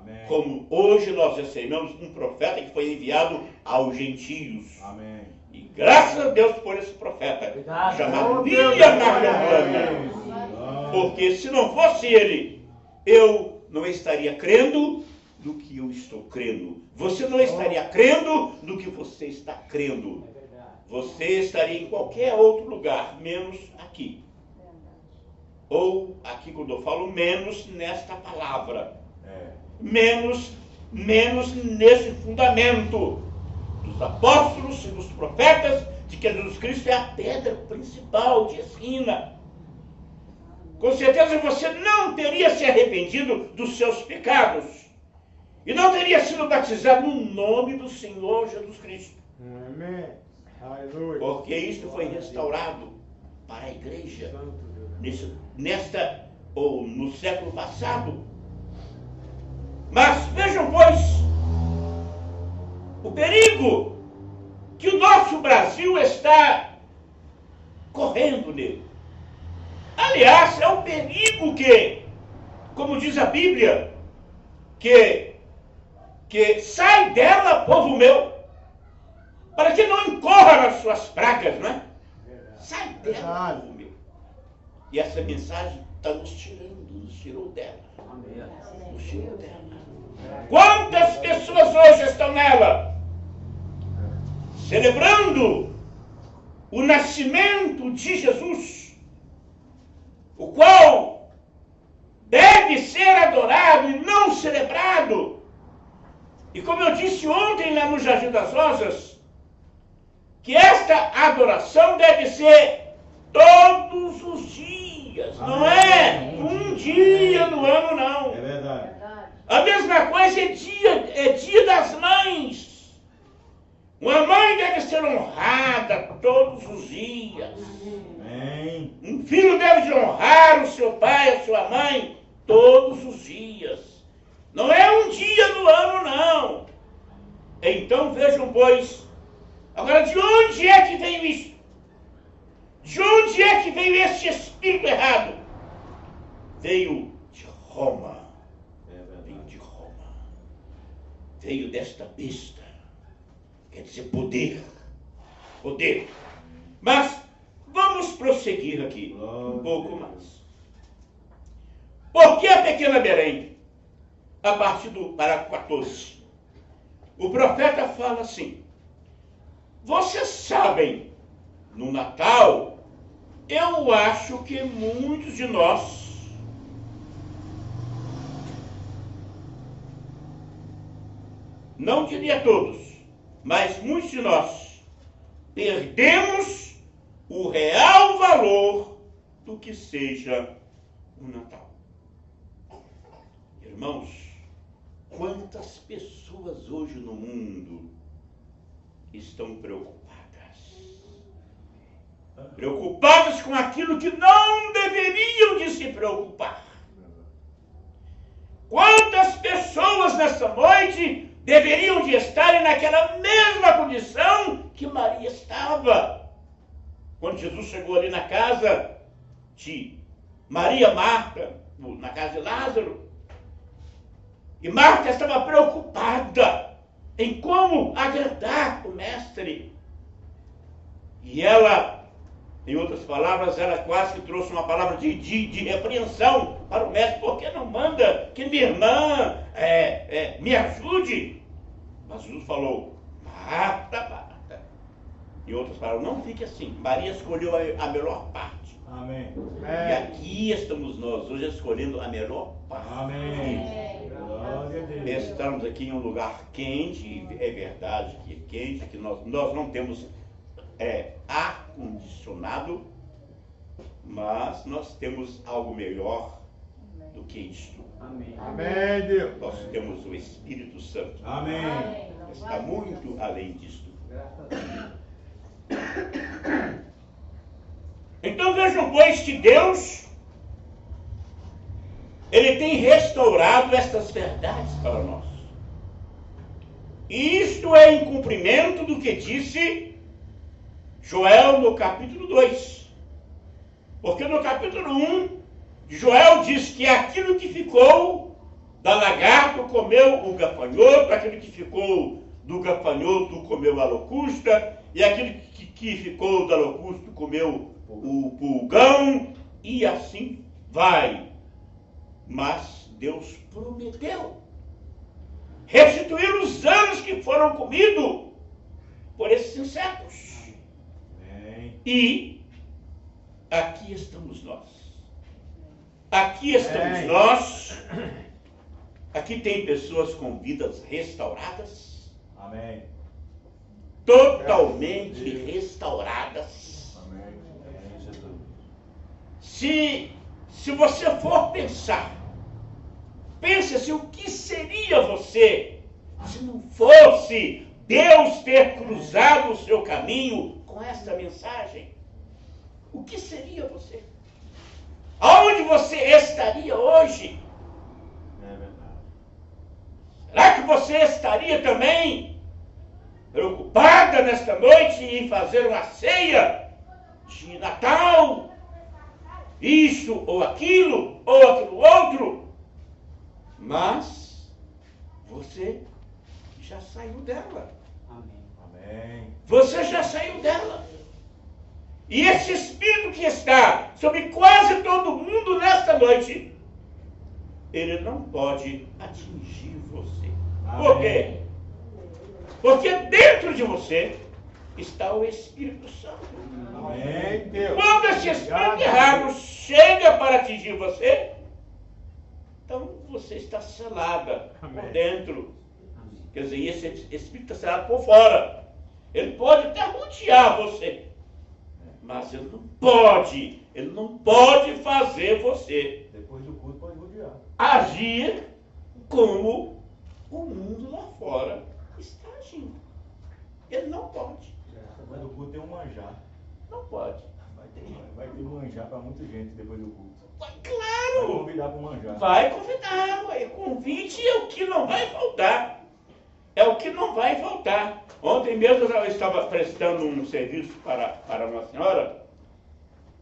Speaker 2: Amém.
Speaker 3: Como hoje nós recebemos um profeta que foi enviado aos gentios.
Speaker 2: Amém.
Speaker 3: E graças a Deus por esse profeta,
Speaker 4: Obrigado.
Speaker 3: chamado
Speaker 4: Oh, Deus.
Speaker 3: William Marion. Porque se não fosse ele, eu não estaria crendo no que eu estou crendo. Você não estaria crendo no que você está crendo. Você estaria em qualquer outro lugar, menos aqui. Ou aqui, quando eu falo menos, nesta palavra. Menos nesse fundamento dos apóstolos e dos profetas, de que Jesus Cristo é a pedra principal de esquina. Com certeza você não teria se arrependido dos seus pecados e não teria sido batizado no nome do Senhor Jesus Cristo.
Speaker 4: Amém. Aleluia.
Speaker 3: Porque isto foi restaurado para a igreja no século passado. Mas vejam, pois, o perigo que o nosso Brasil está correndo nele. Aliás, é um perigo que, como diz a Bíblia, que que sai dela, povo meu, para que não incorra nas suas pragas, não é? Sai dela, povo meu. E essa mensagem está nos tirou dela. Nos tirou dela. Quantas pessoas hoje estão nela? Celebrando o nascimento de Jesus, o qual deve ser adorado e não celebrado. E como eu disse ontem lá no Jardim das Rosas, que esta adoração deve ser todos os dias, não é um dia no ano, não.
Speaker 2: É verdade.
Speaker 3: A mesma coisa é dia das mães. Uma mãe deve ser honrada todos os dias.
Speaker 2: Amém.
Speaker 3: Um filho deve honrar o seu pai, a sua mãe, todos os dias. Não é um dia no ano, não. Então vejam, pois, agora de onde é que veio isso? De onde é que veio esse espírito errado? Veio de Roma. Veio de Roma. Veio desta besta. Quer dizer, poder. Poder. Mas vamos prosseguir aqui um pouco mais. Por que a pequena Belém? A partir do parágrafo 14. O profeta fala assim: vocês sabem, no Natal, eu acho que muitos de nós não diria todos, mas muitos de nós perdemos o real valor do que seja o Natal. Irmãos, quantas pessoas hoje no mundo estão preocupadas? Preocupadas com aquilo que não deveriam de se preocupar. Quantas pessoas nessa noite deveriam de estar naquela mesma condição que Maria estava? Quando Jesus chegou ali na casa de Maria, Marta, na casa de Lázaro, e Marta estava preocupada em como agradar o mestre. E ela, em outras palavras, ela quase que trouxe uma palavra de repreensão para o mestre. Por que não manda que minha irmã me ajude? Mas Jesus falou: Marta, Marta. Em outras palavras, não fique assim. Maria escolheu a melhor parte.
Speaker 2: Amém.
Speaker 3: E aqui estamos nós, hoje escolhendo a melhor parte.
Speaker 2: Amém. Glória a Deus.
Speaker 3: Estamos aqui em um lugar quente, é verdade que é quente, que nós não temos ar-condicionado, mas nós temos algo melhor do que isto.
Speaker 4: Amém, Deus.
Speaker 3: Nós temos o Espírito Santo.
Speaker 2: Amém.
Speaker 3: Está muito além disto. Então vejam, pois, que Deus, Ele tem restaurado estas verdades para nós. E isto é em cumprimento do que disse Joel no capítulo 2. Porque no capítulo 1, Joel diz que aquilo que ficou da lagarto comeu o gafanhoto, aquilo que ficou do gafanhoto comeu a locusta, e aquilo que ficou da locusta comeu o pulgão, e assim vai. Mas Deus prometeu restituir os anos que foram comidos por esses insetos.
Speaker 2: Amém.
Speaker 3: E aqui estamos nós. Aqui estamos nós. Aqui tem pessoas com vidas restauradas.
Speaker 2: Amém.
Speaker 3: Totalmente restauradas.
Speaker 2: Amém. Amém, Jesus.
Speaker 3: Se você for pensar, pense assim, o que seria você se não fosse Deus ter cruzado o seu caminho com esta mensagem? O que seria você? Aonde você estaria hoje?
Speaker 2: É verdade.
Speaker 3: Será que você estaria também preocupada nesta noite em fazer uma ceia de Natal? Isso ou aquilo outro? Mas você já saiu dela.
Speaker 2: Amém.
Speaker 3: Você já saiu dela. E esse espírito que está sobre quase todo mundo nesta noite, ele não pode atingir você. Por quê? Porque dentro de você está o Espírito Santo.
Speaker 2: Amém.
Speaker 4: Deus.
Speaker 3: Quando esse espírito errado chega para atingir você, então você está selada por
Speaker 4: Amém.
Speaker 3: dentro. Quer dizer, esse espírito está selado por fora. Ele pode até rodear você, mas ele não pode fazer você
Speaker 2: Depois do culto pode rodear.
Speaker 3: agir como o mundo lá fora está agindo. Ele não pode.
Speaker 2: Depois do culto tem um manjar.
Speaker 3: Não pode.
Speaker 2: Vai ter manjar para muita gente depois do culto. Vai
Speaker 3: Claro!
Speaker 2: convidar para o manjar.
Speaker 3: Vai convidar, ué. Convite é o que não vai faltar. É o que não vai faltar. Ontem mesmo eu estava prestando um serviço para uma senhora.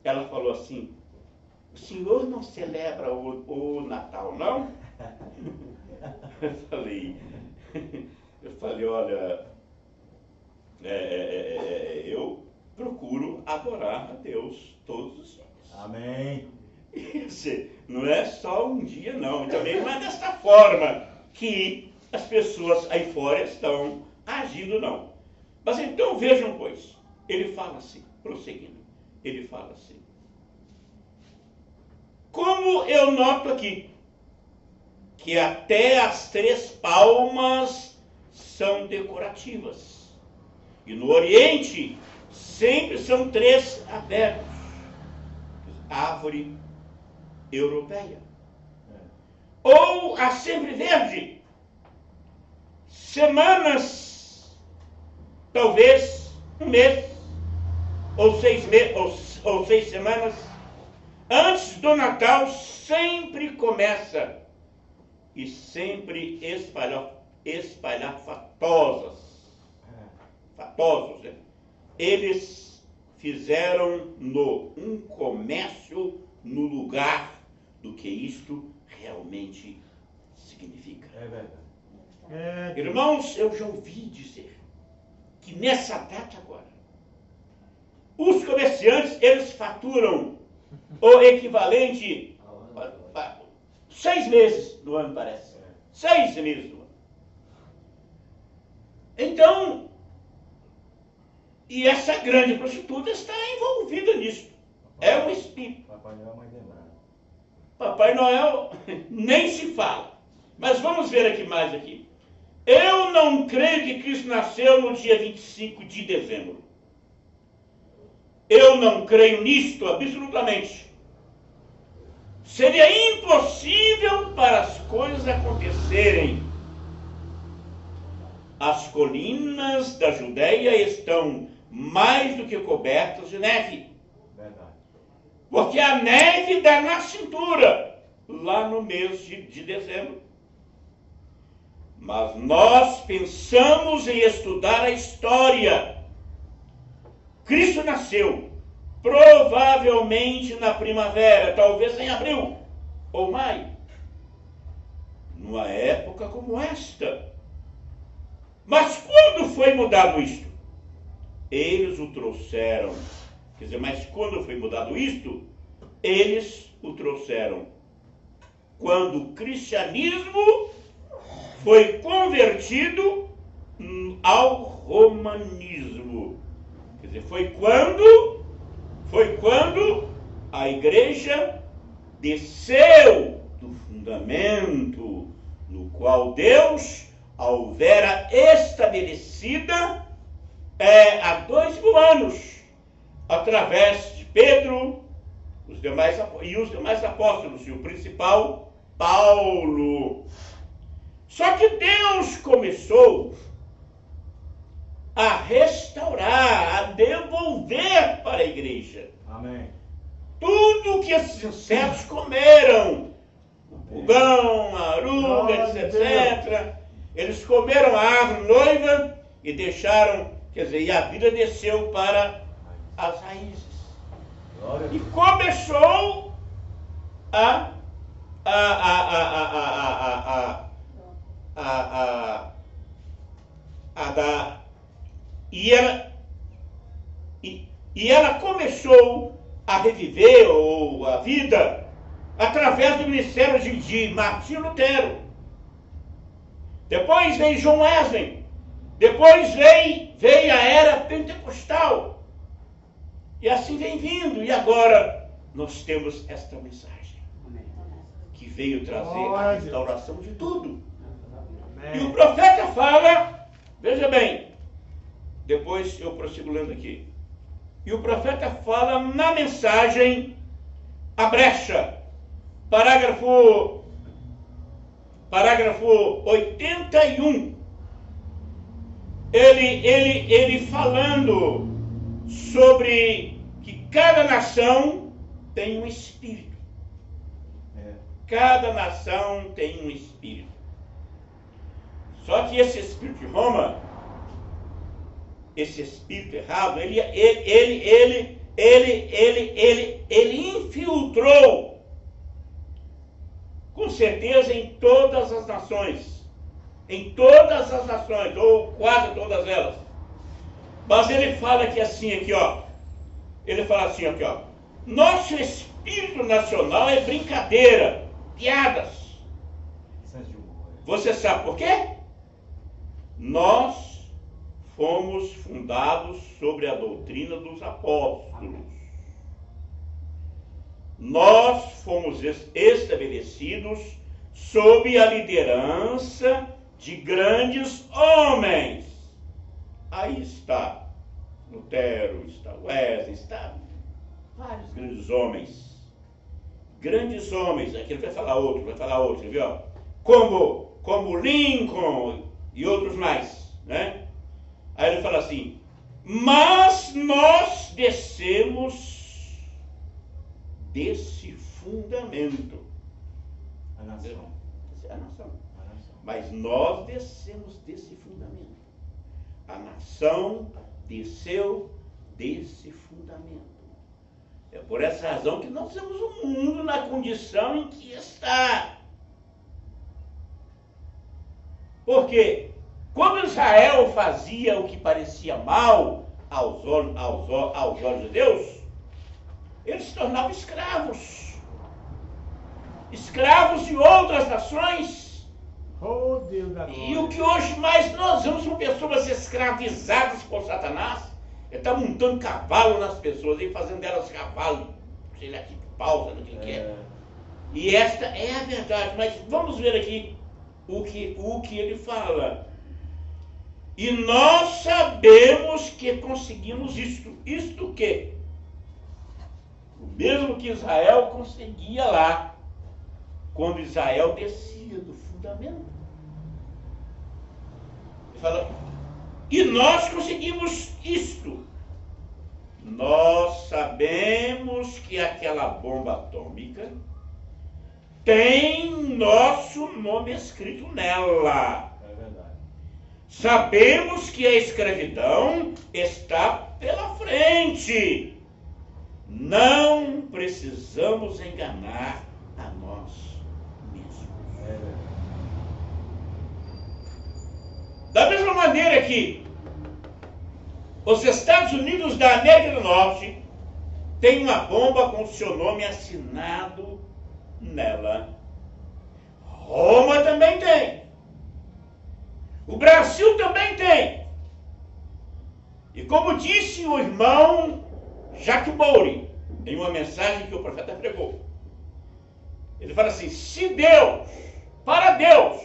Speaker 3: Ela falou assim: o senhor não celebra o Natal, não? Eu falei, olha, eu procuro adorar a Deus todos os dias.
Speaker 2: Amém.
Speaker 3: Não é só um dia, não. E também não é dessa forma que as pessoas aí fora estão agindo, não. Mas então vejam, pois, ele fala assim, prosseguindo, ele fala assim: como eu noto aqui, que até as 3 palmas são decorativas, e no Oriente sempre são 3 abertos, árvore europeia, ou a sempre verde, semanas, talvez um mês, ou 6 semanas, antes do Natal, sempre começa, e sempre espalhafatosas, fatosos, né? Eles fizeram um comércio no lugar do que isto realmente significa.
Speaker 2: É verdade.
Speaker 3: Irmãos, eu já ouvi dizer que nessa data agora, os comerciantes, eles faturam o equivalente a 6 meses do ano, parece. 6 meses do ano. Então, e essa grande prostituta está envolvida nisso. É um espírito.
Speaker 2: Papai Noel é mais lembrado.
Speaker 3: Papai Noel nem se fala. Mas vamos ver aqui mais aqui. Eu não creio que Cristo nasceu no dia 25 de dezembro. Eu não creio nisto absolutamente. Seria impossível para as coisas acontecerem. As colinas da Judéia estão mais do que cobertas de neve.
Speaker 2: Verdade.
Speaker 3: Porque a neve dá na cintura, lá no mês de dezembro. Mas nós pensamos em estudar a história. Cristo nasceu, provavelmente na primavera, talvez em abril ou maio. Numa época como esta. Mas quando foi mudado isto? Eles o trouxeram. Quer dizer, mas quando foi mudado isto? Eles o trouxeram quando o cristianismo foi convertido ao romanismo. Quer dizer, foi quando a igreja desceu do fundamento no qual Deus a houvera estabelecida há 2000 anos, através de Pedro os demais apóstolos, e o principal, Paulo. Só que Deus começou a restaurar, a devolver para a igreja.
Speaker 2: Amém.
Speaker 3: Tudo que esses insetos comeram. O pulgão, a aruga, etc. Eles comeram a árvore noiva e deixaram, quer dizer, e a vida desceu para as raízes.
Speaker 2: Glória a
Speaker 3: E
Speaker 2: Deus.
Speaker 3: começou E ela começou a reviver a vida através do ministério de Martinho Lutero. Depois veio John Wesley. Depois veio a era pentecostal. E assim vem vindo. E agora nós temos esta mensagem que veio trazer a restauração de tudo. E o profeta fala, veja bem, depois eu prossigo lendo aqui. E o profeta fala na mensagem a brecha, parágrafo 81. Ele falando sobre que cada nação tem um espírito. Cada nação tem um espírito. Só que esse espírito de Roma, esse espírito errado, ele infiltrou, com certeza, em todas as nações. Em todas as nações, ou quase todas elas. Mas ele fala que assim, aqui, ó. Ele fala assim, aqui, ó. Nosso espírito nacional é brincadeira, piadas. Você sabe por quê? Nós fomos fundados sobre a doutrina dos apóstolos. Nós fomos estabelecidos sob a liderança de grandes homens. Aí está Lutero, está Wesley, está vários grandes homens. Grandes homens, aqui ele vai falar outro, viu? Como Lincoln e outros mais, né? Aí ele fala assim, mas nós descemos desse fundamento.
Speaker 2: A nação.
Speaker 3: A nação. Mas nós descemos desse fundamento. A nação desceu desse fundamento. É por essa razão que nós temos o mundo na condição em que está. Porque quando Israel fazia o que parecia mal aos olhos de Deus, eles se tornavam escravos. Escravos de outras nações.
Speaker 2: Oh, Deus da
Speaker 3: E o que hoje mais nós vemos são pessoas escravizadas por Satanás. Ele está montando cavalo nas pessoas e fazendo delas cavalo. Sei lá que pau, sabe o que é. E esta é a verdade. Mas vamos ver aqui o que ele fala. E nós sabemos que conseguimos isto. Isto o quê? O mesmo que Israel conseguia lá, quando Israel descia do fundamento. Ele fala, e nós conseguimos isto. Nós sabemos que aquela bomba atômica tem nosso nome escrito nela.
Speaker 2: É verdade.
Speaker 3: Sabemos que a escravidão está pela frente. Não precisamos enganar a nós mesmos.
Speaker 2: É verdade.
Speaker 3: Da mesma maneira que os Estados Unidos da América do Norte têm uma bomba com o seu nome assinado nela. Roma também tem. O Brasil também tem. E como disse o irmão Jacques Bouri, em uma mensagem que o profeta pregou, ele fala assim, se Deus, para Deus,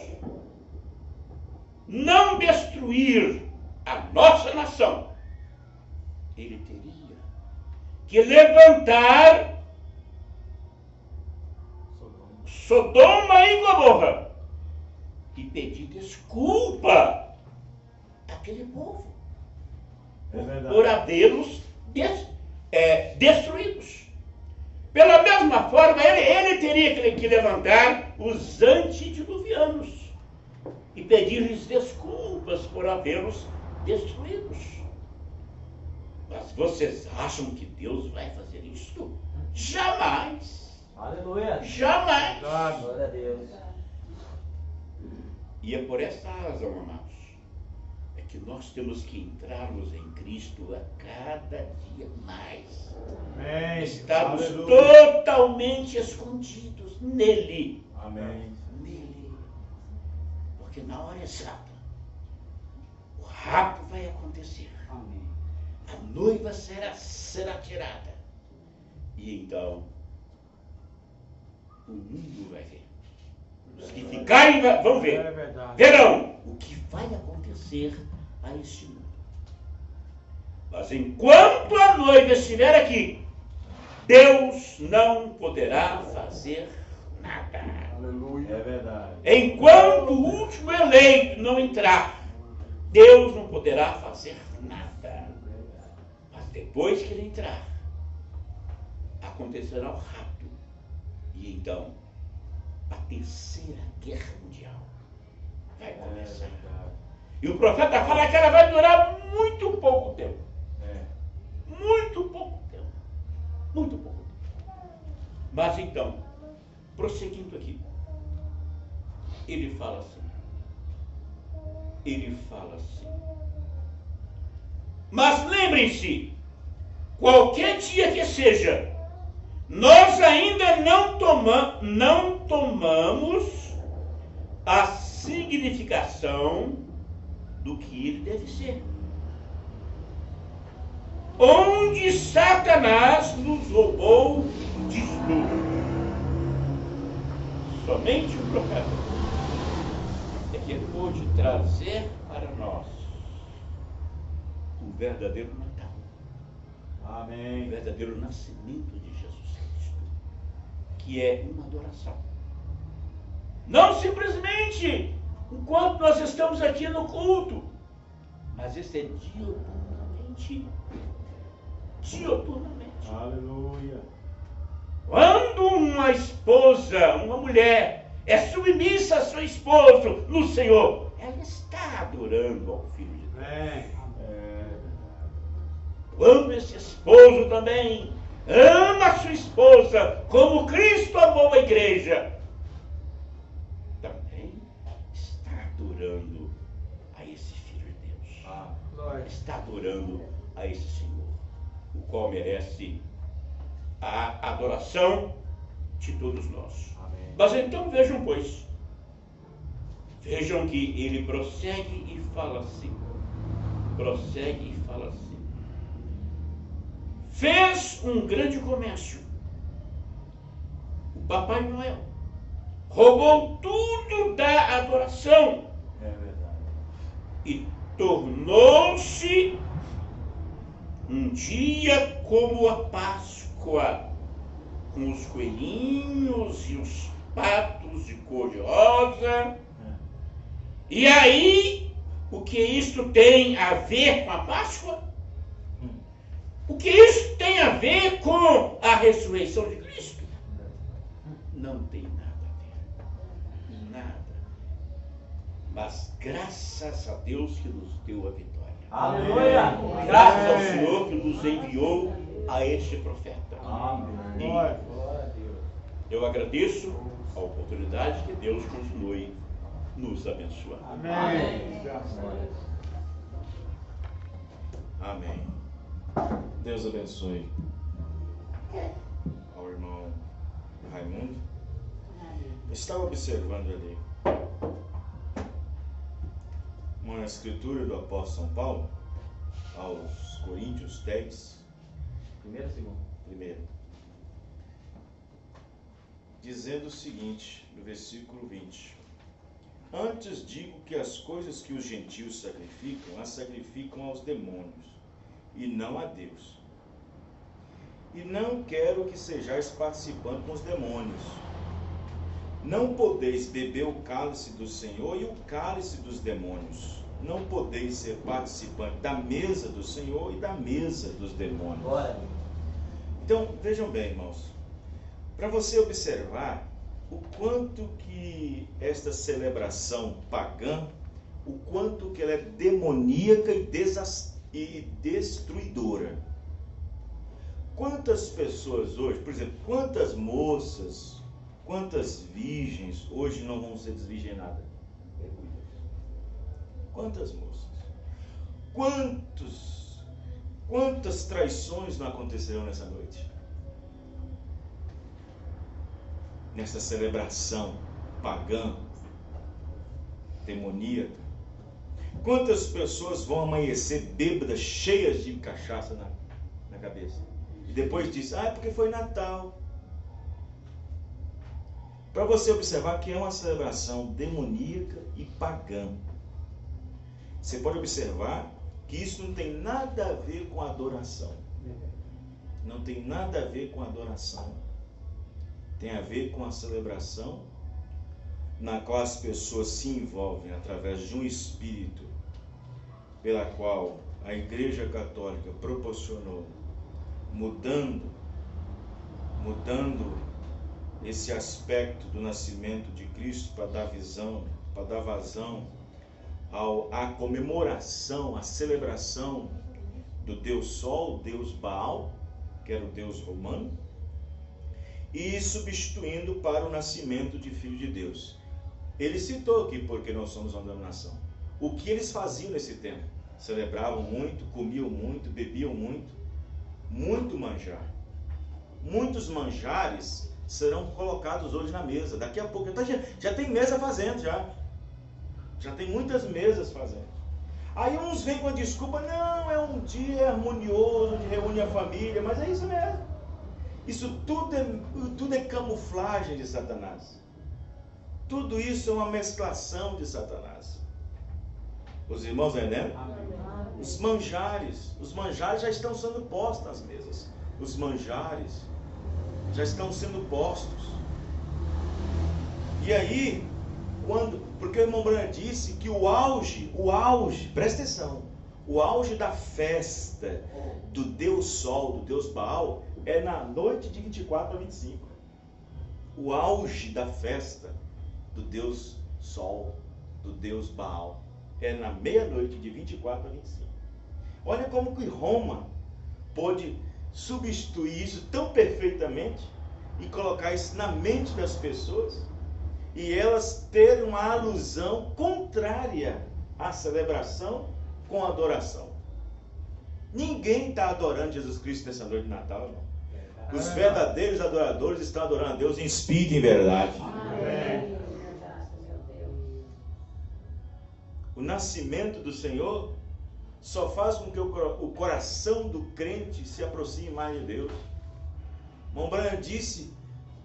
Speaker 3: não destruir a nossa nação, ele teria que levantar Sodoma e Gomorra e pedir desculpa àquele povo por havê-los destruídos. Pela mesma forma, ele teria que levantar os antediluvianos e pedir-lhes desculpas por havê-los destruídos. Mas vocês acham que Deus vai fazer isso? Jamais!
Speaker 5: Aleluia!
Speaker 3: Jamais!
Speaker 5: Glória a Deus!
Speaker 3: E é por essa razão, amados, é que nós temos que entrarmos em Cristo a cada dia mais.
Speaker 4: Amém.
Speaker 3: Estamos
Speaker 2: Aleluia.
Speaker 3: totalmente escondidos nele.
Speaker 2: Amém.
Speaker 3: Nele. Porque na hora exata, o rapto vai acontecer.
Speaker 5: Amém.
Speaker 3: A noiva será tirada. E então, o mundo vai ver. Os que ficarem vão
Speaker 4: É
Speaker 3: ver.
Speaker 4: verdade.
Speaker 3: Verão o que vai acontecer a este mundo. Mas enquanto a noiva estiver aqui, Deus não poderá fazer nada.
Speaker 4: Aleluia.
Speaker 2: É verdade.
Speaker 3: Enquanto o último eleito não entrar, Deus não poderá fazer nada. Mas depois que ele entrar, acontecerá o rapto. E então, a terceira guerra mundial vai
Speaker 2: É
Speaker 3: começar.
Speaker 2: verdade.
Speaker 3: E o profeta fala que ela vai durar muito pouco tempo.
Speaker 2: É.
Speaker 3: Muito pouco tempo. Muito pouco tempo. Mas então, prosseguindo aqui, ele fala assim. Ele fala assim. Mas lembrem-se, qualquer dia que seja, nós ainda não tomamos a significação do que ele deve ser. Onde Satanás nos roubou de tudo. Somente o profeta é que pôde trazer para nós o verdadeiro Natal, o
Speaker 2: Amém.
Speaker 3: verdadeiro nascimento de Jesus Cristo, que é uma adoração. Não simplesmente enquanto nós estamos aqui no culto, mas isso é dioturnamente. Dioturnamente.
Speaker 2: Aleluia.
Speaker 3: Quando uma esposa, uma mulher, é submissa a seu esposo no Senhor, ela está adorando ao Filho de Deus.
Speaker 4: Amém.
Speaker 2: É verdade.
Speaker 3: Quando esse esposo também ama a sua esposa como Cristo amou a igreja, também está adorando a esse Filho de Deus.
Speaker 2: Ah,
Speaker 4: Glória.
Speaker 3: Está adorando a esse Senhor, o qual merece a adoração de todos nós.
Speaker 2: amém.
Speaker 3: Mas então vejam, pois, vejam que ele prossegue e fala assim, fez um grande comércio, o Papai Noel roubou tudo da adoração
Speaker 2: É verdade.
Speaker 3: e tornou-se um dia como a Páscoa, com os coelhinhos e os patos de cor-de-rosa. E aí, o que isto tem a ver com a Páscoa? O que isso tem a ver com a ressurreição de Cristo? Não tem nada a ver. Nada. Mas graças a Deus que nos deu a vitória.
Speaker 5: Aleluia.
Speaker 3: Graças ao Senhor que nos enviou a este profeta.
Speaker 2: Amém.
Speaker 4: Glória.
Speaker 5: Glória a Deus.
Speaker 3: Eu agradeço a oportunidade, que Deus continue nos abençoando.
Speaker 4: Amém.
Speaker 1: Amém. Deus abençoe ao irmão Raimundo. Eu estava observando ali uma escritura do apóstolo São Paulo aos Coríntios 10,
Speaker 5: Primeiro, segundo.
Speaker 1: primeiro, dizendo o seguinte, no versículo 20: Antes digo que as coisas que os gentios sacrificam, as sacrificam aos demônios, e não a Deus. E não quero que sejais participando com os demônios. Não podeis beber o cálice do Senhor e o cálice dos demônios. Não podeis ser participantes da mesa do Senhor e da mesa dos demônios.
Speaker 5: Glória a Deus.
Speaker 1: Então, vejam bem, irmãos, para você observar o quanto que esta celebração pagã, o quanto que ela é demoníaca e destruidora. Quantas pessoas hoje, por exemplo, quantas moças, quantas virgens hoje não vão ser desvirgenadas? Quantas moças? Quantas traições não acontecerão nessa noite? Nessa celebração pagã, demoníaca. Quantas pessoas vão amanhecer bêbadas, cheias de cachaça na cabeça? E depois diz, é porque foi Natal. Para você observar que é uma celebração demoníaca e pagã. Você pode observar que isso não tem nada a ver com adoração. Não tem nada a ver com adoração. Tem a ver com a celebração na qual as pessoas se envolvem através de um espírito pela qual a Igreja Católica proporcionou, mudando esse aspecto do nascimento de Cristo para dar vazão à comemoração, à celebração do Deus Sol, Deus Baal, que era o Deus romano, e substituindo para o nascimento de Filho de Deus. Ele citou aqui porque nós somos uma denominação. O que eles faziam nesse tempo? Celebravam muito, comiam muito, bebiam muito, muito manjar. Muitos manjares serão colocados hoje na mesa. Daqui a pouco, já tem mesa fazendo, já tem muitas mesas fazendo. Aí uns vêm com a desculpa, não, é um dia harmonioso, onde reúne a família, mas é isso mesmo. Isso tudo é camuflagem de Satanás. Tudo isso é uma mesclação de Satanás. Os irmãos entendem? Os manjares já estão sendo postos nas mesas. Os manjares já estão sendo postos. E aí, porque o irmão Branham disse que o auge, presta atenção, o auge da festa do Deus Sol, do Deus Baal, é na noite de 24 a 25. O auge da festa do Deus Sol, do Deus Baal, é na meia-noite de 24 a 25. Olha como que Roma pôde substituir isso tão perfeitamente e colocar isso na mente das pessoas e elas terem uma alusão contrária à celebração com a adoração. Ninguém está adorando Jesus Cristo nessa noite de Natal, não. Os verdadeiros adoradores estão adorando a Deus em espírito e em verdade. O nascimento do Senhor só faz com que o coração do crente se aproxime mais de Deus. Irmão Branham disse,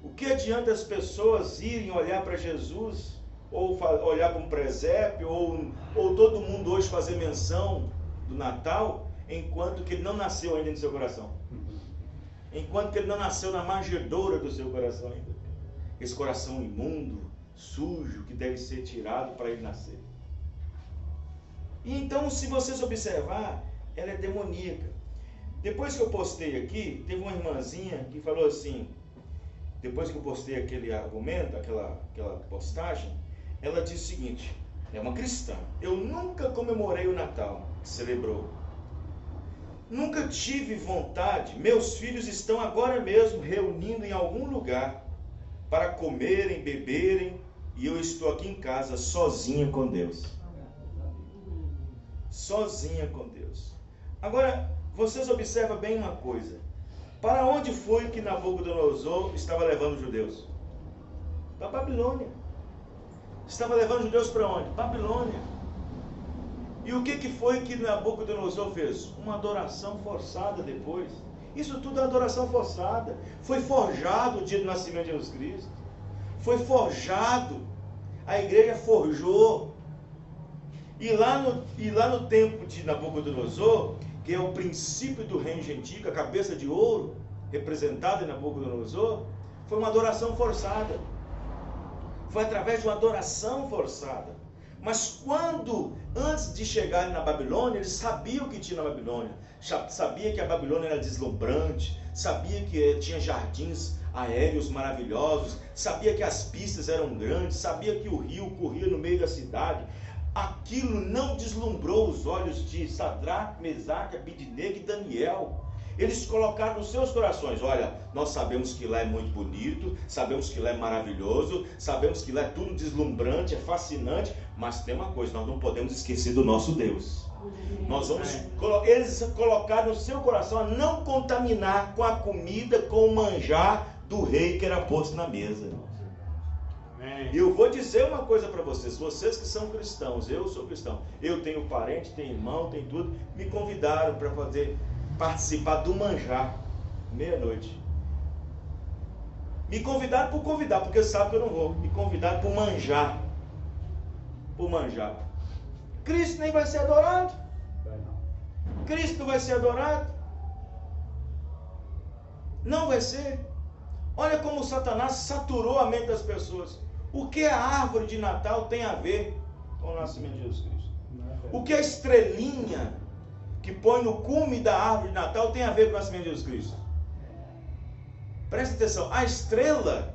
Speaker 1: o que adianta as pessoas irem olhar para Jesus, ou olhar para um presépio, ou todo mundo hoje fazer menção do Natal, enquanto que ele não nasceu ainda no seu coração. Enquanto que ele não nasceu na manjedoura do seu coração ainda. Esse coração imundo, sujo, que deve ser tirado para ele nascer. E então, se vocês observar, ela é demoníaca. Depois que eu postei aqui, teve uma irmãzinha que falou assim, depois que eu postei aquele argumento, aquela postagem, ela disse o seguinte, é uma cristã, eu nunca comemorei o Natal, celebrou. Nunca tive vontade, meus filhos estão agora mesmo reunindo em algum lugar para comerem, beberem, e eu estou aqui em casa sozinha com Deus. Sozinha com Deus. Agora, vocês observam bem uma coisa. Para onde foi que Nabucodonosor estava levando os judeus? Para a Babilônia. Estava levando os judeus para onde? Babilônia. E o que foi que Nabucodonosor fez? Uma adoração forçada depois. Isso tudo é adoração forçada. Foi forjado o dia do nascimento de Jesus Cristo. Foi forjado. A igreja forjou. E lá no tempo de Nabucodonosor, que é o princípio do reino gentil, a cabeça de ouro, representada em Nabucodonosor, foi uma adoração forçada. Foi através de uma adoração forçada. Mas antes de chegarem na Babilônia, eles sabiam o que tinha na Babilônia. Sabia que a Babilônia era deslumbrante, sabia que tinha jardins aéreos maravilhosos, sabia que as pistas eram grandes, sabia que o rio corria no meio da cidade. Aquilo não deslumbrou os olhos de Sadraque, Mesaque, Abidnego e Daniel. Eles colocaram nos seus corações, olha, nós sabemos que lá é muito bonito, sabemos que lá é maravilhoso, sabemos que lá é tudo deslumbrante, é fascinante, mas tem uma coisa, nós não podemos esquecer do nosso Deus. Eles colocaram no seu coração a não contaminar com a comida, com o manjar do rei que era posto na mesa. E eu vou dizer uma coisa para vocês que são cristãos, eu sou cristão, eu tenho parente, tenho irmão, tenho tudo, me convidaram para participar do manjar, meia-noite. Me convidaram por convidar, porque sabe que eu não vou. Me convidaram por manjar. Por manjar. Cristo nem vai ser adorado. Cristo não vai ser adorado. Não vai ser. Olha como Satanás saturou a mente das pessoas. O que a árvore de Natal tem a ver com o nascimento de Jesus Cristo? O que a estrelinha que põe no cume da árvore de Natal tem a ver com o nascimento de Jesus Cristo? Presta atenção, a estrela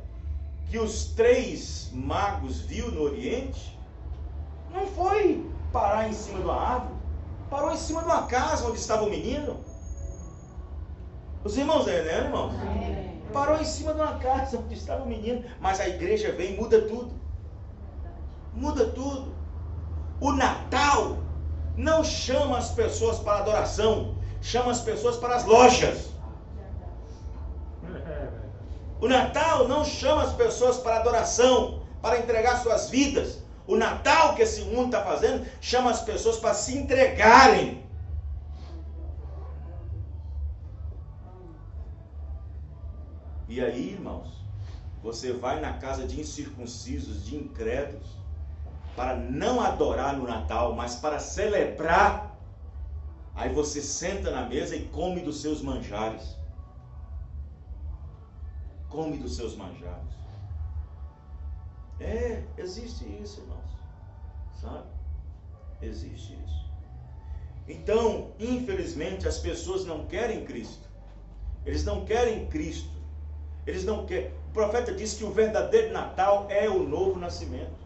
Speaker 1: que os 3 magos viu no Oriente não foi parar em cima de uma árvore, parou em cima de uma casa onde estava o menino. Os irmãos aí, né, irmãos? Parou em cima de uma casa onde estava o menino, mas a igreja vem e muda tudo. Muda tudo. O Natal não chama as pessoas para adoração, chama as pessoas para as lojas. O Natal não chama as pessoas para adoração, para entregar suas vidas. O Natal que esse mundo está fazendo chama as pessoas para se entregarem. E aí, irmãos, você vai na casa de incircuncisos, de incrédulos, para não adorar no Natal, mas para celebrar. Aí você senta na mesa e come dos seus manjares. Come dos seus manjares. Existe isso, irmãos. Sabe? Existe isso. Então, infelizmente, as pessoas não querem Cristo. Eles não querem Cristo. Eles não querem. O profeta diz que o verdadeiro Natal é o novo nascimento.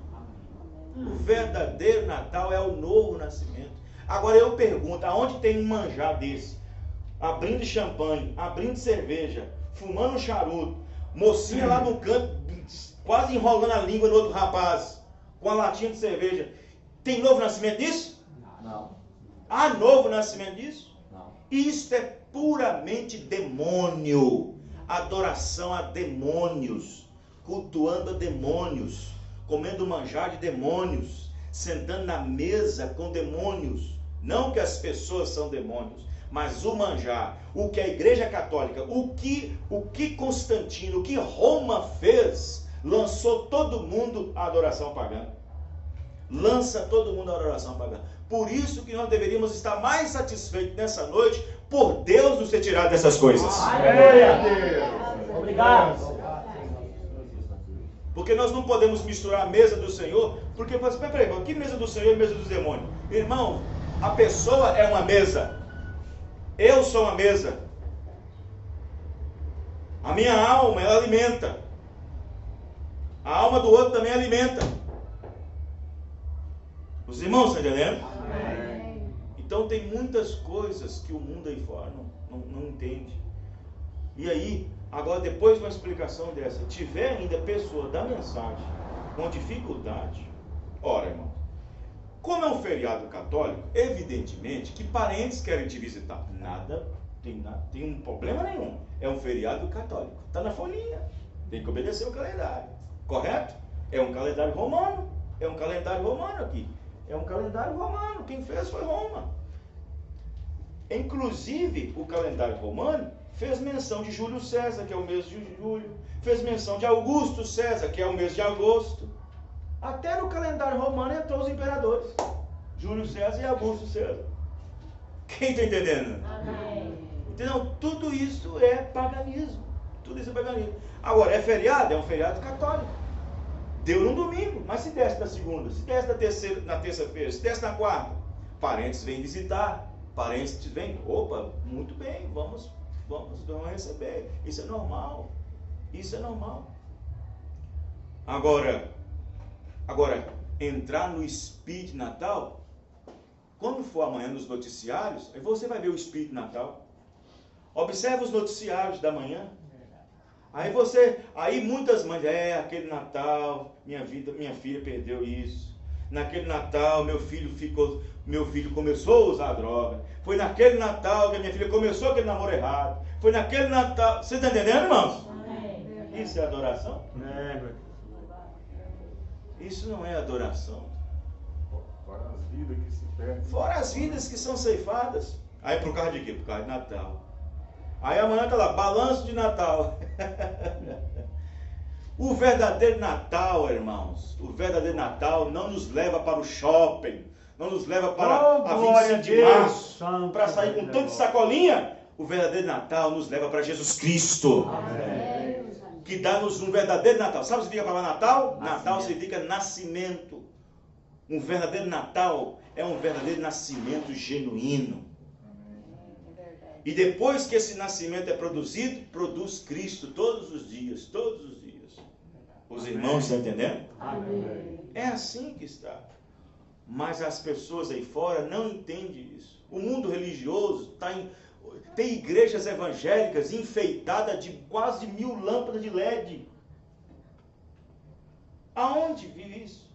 Speaker 1: O verdadeiro Natal é o novo nascimento. Agora eu pergunto, aonde tem um manjar desse? Abrindo champanhe, abrindo cerveja, fumando um charuto, mocinha lá no canto, quase enrolando a língua do outro rapaz, com a latinha de cerveja. Tem novo nascimento disso?
Speaker 5: Não.
Speaker 1: Há novo nascimento disso?
Speaker 5: Não.
Speaker 1: Isto é puramente demônio. Adoração a demônios. Cultuando a demônios. Comendo manjar de demônios. Sentando na mesa com demônios. Não que as pessoas são demônios, mas o manjar, o que a Igreja Católica, o que Constantino, o que Roma fez, lançou todo mundo à adoração pagã. Lança todo mundo à adoração pagã. Por isso que nós deveríamos estar mais satisfeitos nessa noite, por Deus nos ter tirado dessas coisas.
Speaker 5: Obrigado.
Speaker 1: Porque nós não podemos misturar a mesa do Senhor, porque, peraí, que mesa do Senhor e mesa dos demônios? Irmão, a pessoa é uma mesa. Eu sou uma mesa. A minha alma, ela alimenta. A alma do outro também alimenta. Os irmãos estão entendendo? Então tem muitas coisas que o mundo aí fora não entende. E aí, agora depois de uma explicação dessa, tiver ainda pessoa da mensagem com dificuldade, ora, irmão, como é um feriado católico, evidentemente que parentes querem te visitar. Tem um problema nenhum. É um feriado católico. Está na folhinha. Tem que obedecer o calendário. Correto? É um calendário romano. É um calendário romano aqui. É um calendário romano. Quem fez foi Roma. Inclusive, o calendário romano fez menção de Júlio César, que é o mês de julho. Fez menção de Augusto César, que é o mês de agosto. Até no calendário romano entrou os imperadores. Júlio César e Augusto César. Quem está entendendo?
Speaker 4: Amém.
Speaker 1: Então, tudo isso é paganismo. Tudo isso é paganismo. Agora, é feriado? É um feriado católico. Deu no domingo, mas se desce na segunda, se desce na terça-feira, se desce na quarta, parentes vêm visitar, parentes vêm, opa, muito bem, vamos receber. Isso é normal. Isso é normal. Agora, entrar no espírito de Natal, quando for amanhã nos noticiários, aí você vai ver o espírito de Natal. Observe os noticiários da manhã. Aí muitas mães, aquele Natal, minha filha perdeu isso. naquele Natal meu filho começou a usar droga. Foi naquele Natal que a minha filha começou aquele namoro errado. Foi naquele Natal. Vocês estão entendendo, irmãos? Isso é adoração? Isso não é adoração.
Speaker 4: Fora as vidas que se perdem.
Speaker 1: Fora as vidas que são ceifadas. Aí por causa de quê? Por causa de Natal. Aí amanhã está lá, balanço de Natal. O verdadeiro Natal, irmãos, o verdadeiro Natal não nos leva para o shopping, não nos leva para a 25 de março, para sair com tanto de sacolinha. O verdadeiro Natal nos leva para Jesus Cristo, que dá-nos um verdadeiro Natal. Sabe o que significa a palavra Natal? Natal significa nascimento. Um verdadeiro Natal é um verdadeiro nascimento genuíno. E depois que esse nascimento é produzido, produz Cristo todos os dias, todos os dias. Os irmãos estão entendendo?
Speaker 4: Amém.
Speaker 1: É assim que está. Mas as pessoas aí fora não entendem isso. O mundo religioso tem igrejas evangélicas enfeitadas de quase 1000 lâmpadas de LED. Aonde vive isso?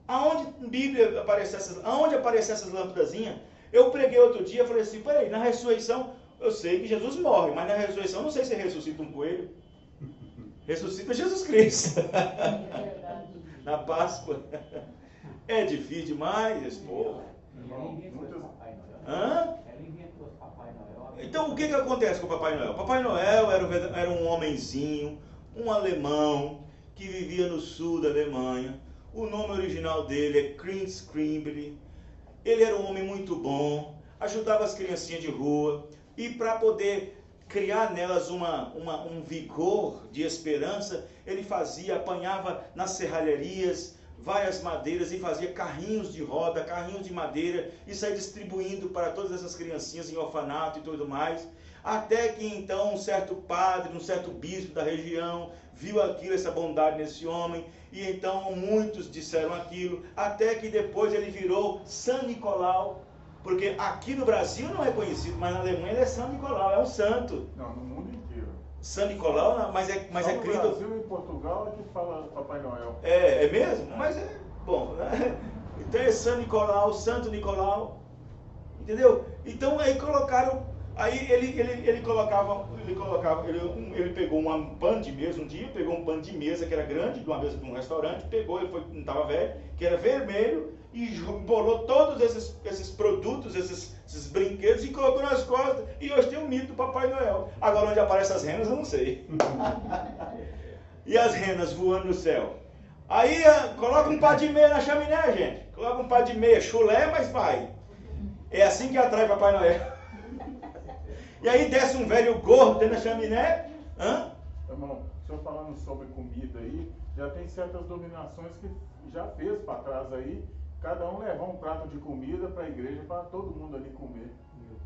Speaker 1: Aonde na Bíblia aparecem essas lâmpadazinhas? Eu preguei outro dia, falei assim, peraí, na ressurreição, eu sei que Jesus morre, mas na ressurreição, não sei se ressuscita um coelho. Ressuscita Jesus Cristo. Na Páscoa. É difícil demais esse povo. Hã? Então o que acontece com o Papai Noel? O Papai Noel era um homenzinho, um alemão, que vivia no sul da Alemanha. O nome original dele é Prince Krimble. Ele era um homem muito bom, ajudava as criancinhas de rua, e para poder criar nelas um vigor de esperança, ele apanhava nas serralherias várias madeiras e fazia carrinhos de roda, carrinhos de madeira, e saía distribuindo para todas essas criancinhas em orfanato e tudo mais. Até que então um certo padre, um certo bispo da região, viu aquilo, essa bondade nesse homem, e então muitos disseram aquilo, até que depois ele virou São Nicolau, porque aqui no Brasil não é conhecido, mas na Alemanha ele é São Nicolau, é um santo.
Speaker 4: Não, no mundo inteiro.
Speaker 1: São Nicolau, mas é
Speaker 4: no
Speaker 1: crido...
Speaker 4: Brasil e em Portugal é que fala Papai Noel.
Speaker 1: É mesmo? Mas é bom, né? Então é São Nicolau, Santo Nicolau, entendeu? Então aí colocaram, aí ele pegou um pano de mesa um dia, pegou um pano de mesa que era grande, de uma mesa de um restaurante, pegou, não estava velho, que era vermelho, e bolou todos esses produtos, esses brinquedos, e colocou nas costas, e hoje tem o mito do Papai Noel. Agora onde aparecem as renas eu não sei. E as renas voando no céu. Aí coloca um par de meia na chaminé, gente. Coloca um par de meia, chulé, mas vai. É assim que atrai Papai Noel. E aí desce um velho gordo dentro da chaminé.
Speaker 4: Irmão, o senhor falando sobre comida aí, já tem certas dominações que já fez para trás aí, cada um levar um prato de comida para a igreja para todo mundo ali comer.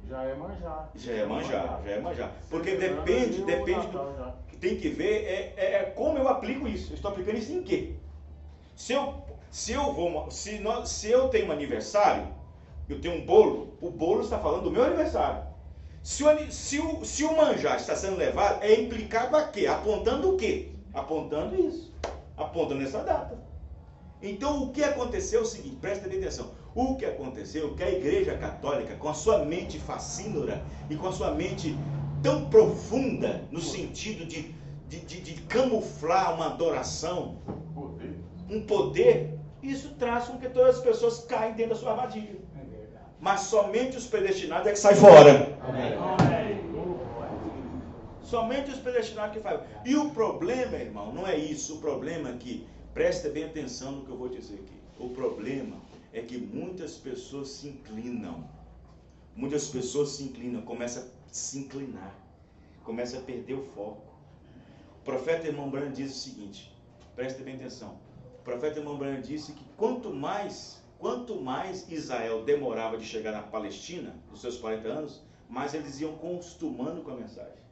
Speaker 4: Já é manjar.
Speaker 1: Já é manjar. Porque depende do que tem que ver como eu aplico isso. Eu estou aplicando isso em quê? Se eu tenho um aniversário, eu tenho um bolo, o bolo está falando do meu aniversário. Se o manjar está sendo levado, é implicado a quê? Apontando o quê? Apontando isso. Apontando essa data. Então o que aconteceu é o seguinte, presta bem atenção. O que aconteceu é que a Igreja Católica, com a sua mente facínora e com a sua mente tão profunda, no sentido de camuflar uma adoração, um poder, isso traz com que todas as pessoas caem dentro da sua armadilha. Mas somente os predestinados é que saem fora. Somente os predestinados que saem fora. E o problema, irmão, não é isso. O problema é que, presta bem atenção no que eu vou dizer aqui. O problema é que muitas pessoas se inclinam. Muitas pessoas se inclinam, começam a se inclinar. Começam a perder o foco. O profeta irmão Branham diz o seguinte, presta bem atenção. O profeta irmão Branham disse que quanto mais Israel demorava de chegar na Palestina, nos seus 40 anos, mais eles iam costumando com a mensagem.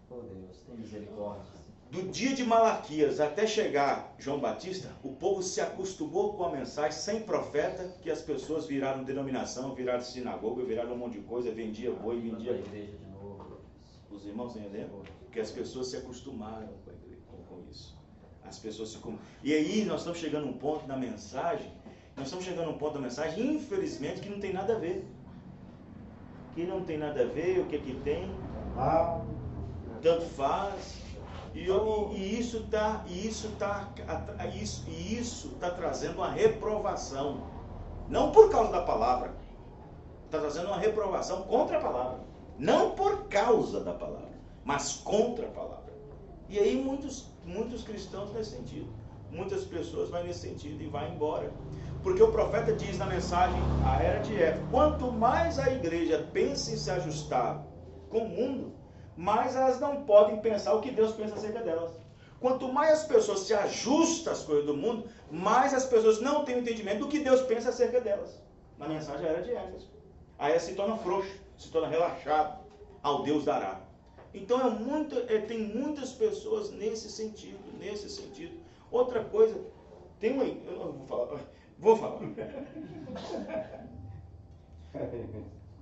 Speaker 5: Oh Deus, tem misericórdia.
Speaker 1: Do dia de Malaquias até chegar João Batista, o povo se acostumou com a mensagem sem profeta, que as pessoas viraram denominação, viraram sinagoga, viraram um monte de coisa, vendia boi, vendia...
Speaker 5: igreja de novo.
Speaker 1: Os irmãos entendem? Porque as pessoas se acostumaram com isso. As pessoas se... E aí nós estamos chegando a um ponto na mensagem Nós estamos chegando a um ponto da mensagem, infelizmente, que não tem nada a ver. Que não tem nada a ver, o que que tem, tanto faz. E isso está trazendo uma reprovação. Não por causa da palavra. Está trazendo uma reprovação contra a palavra. Não por causa da palavra, mas contra a palavra. E aí muitos cristãos nesse sentido. Muitas pessoas vão nesse sentido e vão embora. Porque o profeta diz na mensagem, a era de Éfeso, quanto mais a igreja pensa em se ajustar com o mundo, mais elas não podem pensar o que Deus pensa acerca delas. Quanto mais as pessoas se ajustam às coisas do mundo, mais as pessoas não têm o entendimento do que Deus pensa acerca delas. Na mensagem a era de Éfeso. Aí ela se torna frouxo, se torna relaxado, ao Deus dará. Então tem muitas pessoas nesse sentido. Outra coisa, tem uma... Eu não vou falar.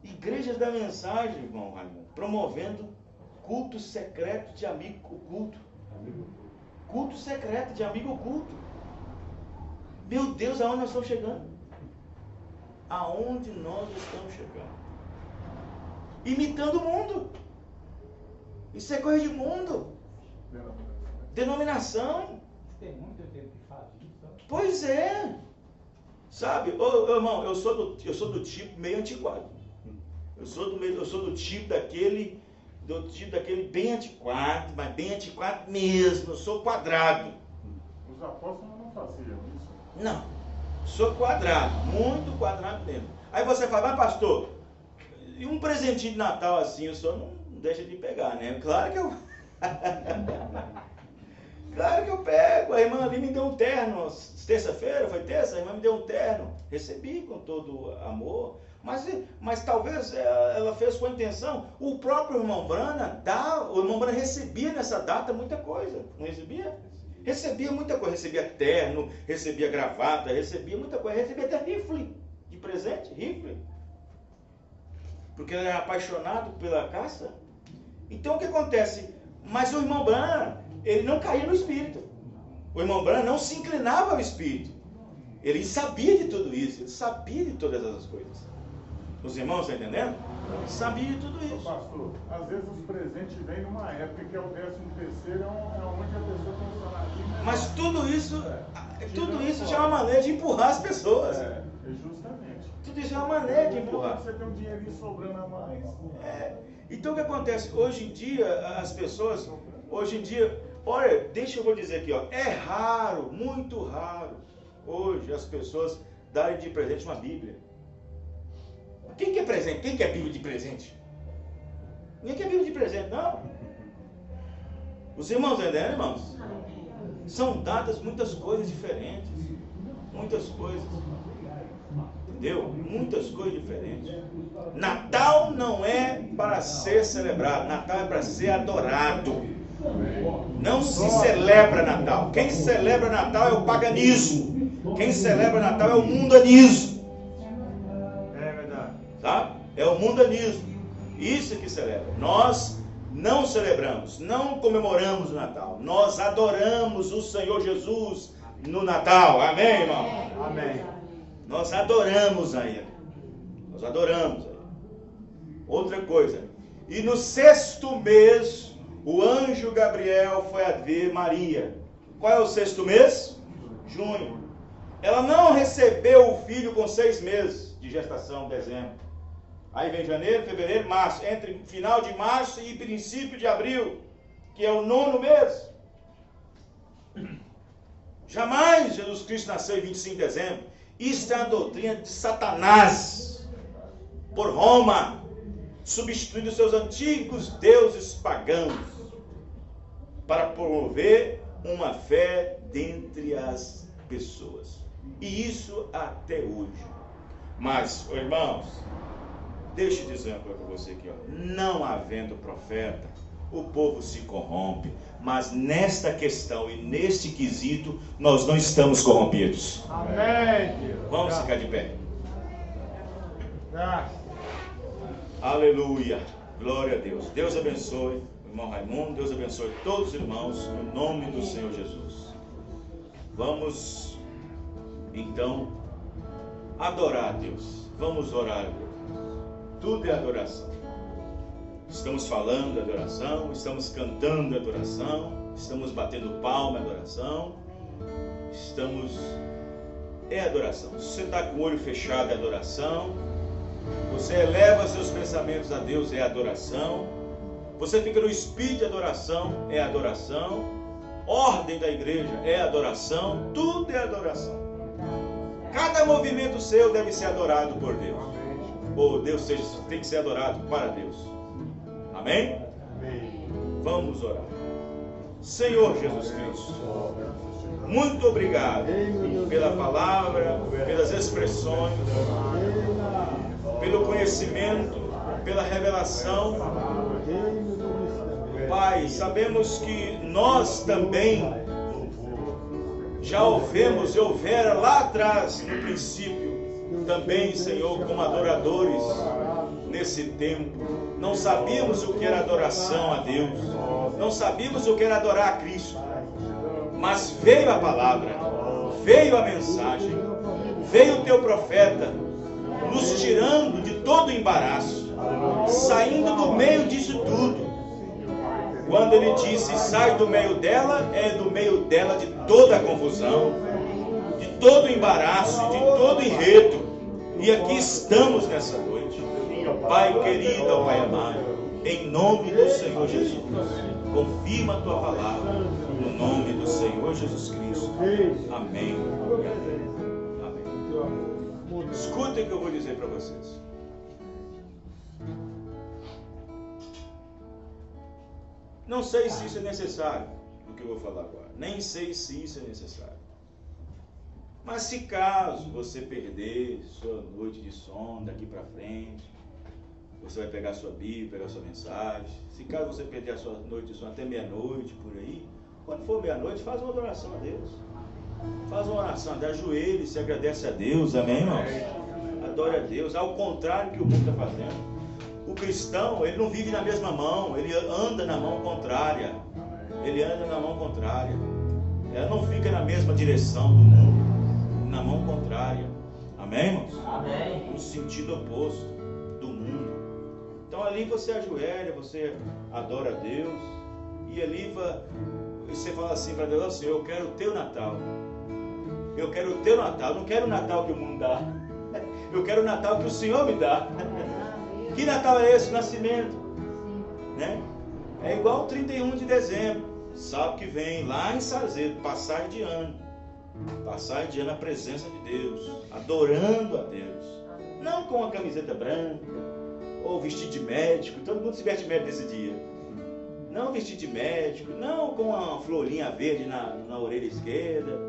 Speaker 1: Igrejas da mensagem, irmão Raimundo, promovendo culto secreto de amigo oculto. Culto secreto de amigo oculto. Meu Deus, aonde nós estamos chegando? Aonde nós estamos chegando? Imitando o mundo. Isso é coisa de mundo. Denominação.
Speaker 2: Tem muito tempo que faz isso.
Speaker 1: Pois é. Sabe, irmão, eu sou do tipo meio antiquado. Eu sou do tipo daquele bem antiquado, mas bem antiquado mesmo. Eu sou quadrado.
Speaker 4: Os apóstolos não faziam isso.
Speaker 1: Não, sou quadrado, muito quadrado mesmo. Aí você fala, mas pastor, e um presentinho de Natal assim, o senhor não deixa de pegar, né? Claro que eu pego. A irmã ali me deu um terno, terça-feira, foi terça, a irmã me deu um terno, recebi com todo amor, mas talvez ela fez com a intenção. O próprio irmão Brana, o irmão Brana recebia nessa data muita coisa, não recebia? Recebia muita coisa, recebia terno, recebia gravata, recebia muita coisa, recebia até rifle de presente, rifle, porque ele era apaixonado pela caça. Então o que acontece? Mas o irmão Brana, ele não caía no espírito. O irmão Brana não se inclinava ao espírito. Ele sabia de tudo isso, ele sabia de todas essas coisas. Os irmãos estão entendendo? Ele sabia de tudo isso.
Speaker 4: Pastor, às vezes os presentes vêm numa época que é o 13º, é onde a pessoa tem um salário.
Speaker 1: Mas tudo isso já é uma maneira de empurrar as pessoas.
Speaker 4: Justamente.
Speaker 1: Tudo isso é uma maneira de empurrar.
Speaker 4: Você tem um dinheirinho sobrando a mais.
Speaker 1: Então o que acontece? Hoje em dia, as pessoas, olha, deixa eu vou dizer aqui, ó, é raro, muito raro, hoje as pessoas darem de presente uma Bíblia. Quem quer presente? Quem quer Bíblia de presente? Ninguém quer Bíblia de presente, não. Os irmãos entendem, irmãos? São dadas muitas coisas diferentes. Muitas coisas. Entendeu? Muitas coisas diferentes. Natal não é para ser celebrado. Natal é para ser adorado. Não se celebra Natal. Quem celebra Natal é o paganismo. Quem celebra Natal é o mundanismo.
Speaker 2: É verdade.
Speaker 1: Tá? É o mundanismo. Isso que celebra. Nós não celebramos, não comemoramos o Natal. Nós adoramos o Senhor Jesus no Natal. Amém, irmão?
Speaker 2: Amém.
Speaker 1: Nós adoramos a Ele. Nós adoramos a Ele. Outra coisa. E no 6º mês, o anjo Gabriel foi a ver Maria. Qual é o 6º mês? Junho. Ela não recebeu o filho com 6 meses de gestação, dezembro. Aí vem janeiro, fevereiro, março. Entre final de março e princípio de abril, que é o 9º mês. Jamais Jesus Cristo nasceu em 25 de dezembro. Isto é a doutrina de Satanás, por Roma, substituindo seus antigos deuses pagãos, para promover uma fé dentre as pessoas. E isso até hoje. Mas, irmãos, deixa eu dizer uma coisa para você aqui, ó. Não havendo profeta, o povo se corrompe. Mas nesta questão e neste quesito, nós não estamos corrompidos.
Speaker 2: Amém.
Speaker 1: Vamos ficar de pé. Aleluia. Glória a Deus. Deus abençoe o irmão Raimundo. Deus abençoe todos os irmãos, no nome do Senhor Jesus. Vamos, então, adorar a Deus. Vamos orar a Deus. Tudo é adoração. Estamos falando de adoração, estamos cantando adoração, estamos batendo palma, adoração, é adoração. Se você está com o olho fechado, é adoração. Você eleva seus pensamentos a Deus, é adoração. Você fica no espírito de adoração, é adoração. Ordem da igreja é adoração, tudo é adoração. Cada movimento seu deve ser adorado por Deus. Ou Deus tem que ser adorado para Deus. Amém? Vamos orar. Senhor Jesus Cristo, muito obrigado pela palavra, pelas expressões, pelo conhecimento, pela revelação. Pai, sabemos que nós também já ouvemos e houvera lá atrás, no princípio, também, Senhor, como adoradores nesse tempo. Não sabíamos o que era adoração a Deus, não sabíamos o que era adorar a Cristo, mas veio a palavra, veio a mensagem, veio o teu profeta, nos tirando de todo o embaraço, saindo do meio disso tudo. Quando ele disse, sai do meio dela, é do meio dela de toda a confusão, de todo o embaraço, de todo o enredo. E aqui estamos nessa noite. Pai querido, ó Pai amado, em nome do Senhor Jesus, confirma a tua palavra, no nome do Senhor Jesus Cristo. Amém. Amém. Escutem o que eu vou dizer para vocês. Não sei se isso é necessário, o que eu vou falar agora. Nem sei se isso é necessário. Mas se caso você perder sua noite de sono daqui para frente, você vai pegar sua Bíblia, pegar sua mensagem. Se caso você perder a sua noite de sono até meia-noite, por aí, quando for meia-noite, faz uma adoração a Deus. Faz uma oração, ajoelhe, se agradece a Deus, amém, irmãos? Adore a Deus, ao contrário do que o mundo está fazendo. O cristão, ele não vive na mesma mão, ele anda na mão contrária. Ele anda na mão contrária. Ela não fica na mesma direção do mundo, na mão contrária. Amém, irmãos?
Speaker 5: Amém.
Speaker 1: No sentido oposto do mundo. Então ali você ajoelha, você adora a Deus. E ali você fala assim para Deus, Senhor, eu quero o teu Natal. Eu quero o teu Natal, eu não quero o Natal que o mundo dá. Eu quero o Natal que o Senhor me dá. Que Natal é esse? O nascimento, né? É igual o 31 de dezembro, sábado que vem, lá em Sazedo, passagem de ano na presença de Deus, adorando a Deus, não com a camiseta branca, ou vestido de médico, todo mundo se veste de médico nesse dia, não vestido de médico, não com uma florinha verde na orelha esquerda,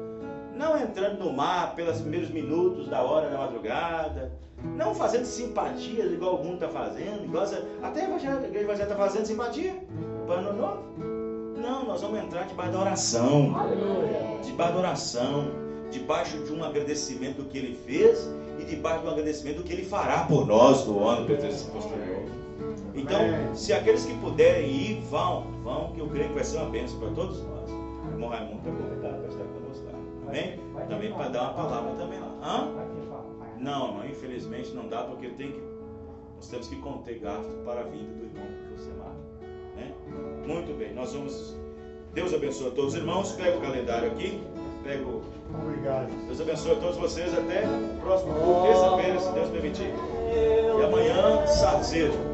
Speaker 1: não entrando no mar pelos primeiros minutos da hora da madrugada, não fazendo simpatias igual o mundo está fazendo, até a igreja evangélica está fazendo simpatia para o ano novo. Não, nós vamos entrar debaixo da oração, debaixo de um agradecimento do que Ele fez e debaixo de um agradecimento do que Ele fará por nós no ano posterior. Então, se aqueles que puderem ir, vão, que eu creio que vai ser uma bênção para todos nós. O irmão Raimundo está convidado para estar conosco lá, amém? Também para dar uma palavra também lá. Hã? Não, infelizmente não dá, porque nós temos que conter gasto para a vinda do irmão Josemar, né? Muito bem, Deus abençoe a todos os irmãos. Pega o calendário aqui,
Speaker 4: Obrigado.
Speaker 1: Deus abençoe a todos vocês, até o próximo culto, terça-feira, se Deus permitir. E amanhã, Sazedo.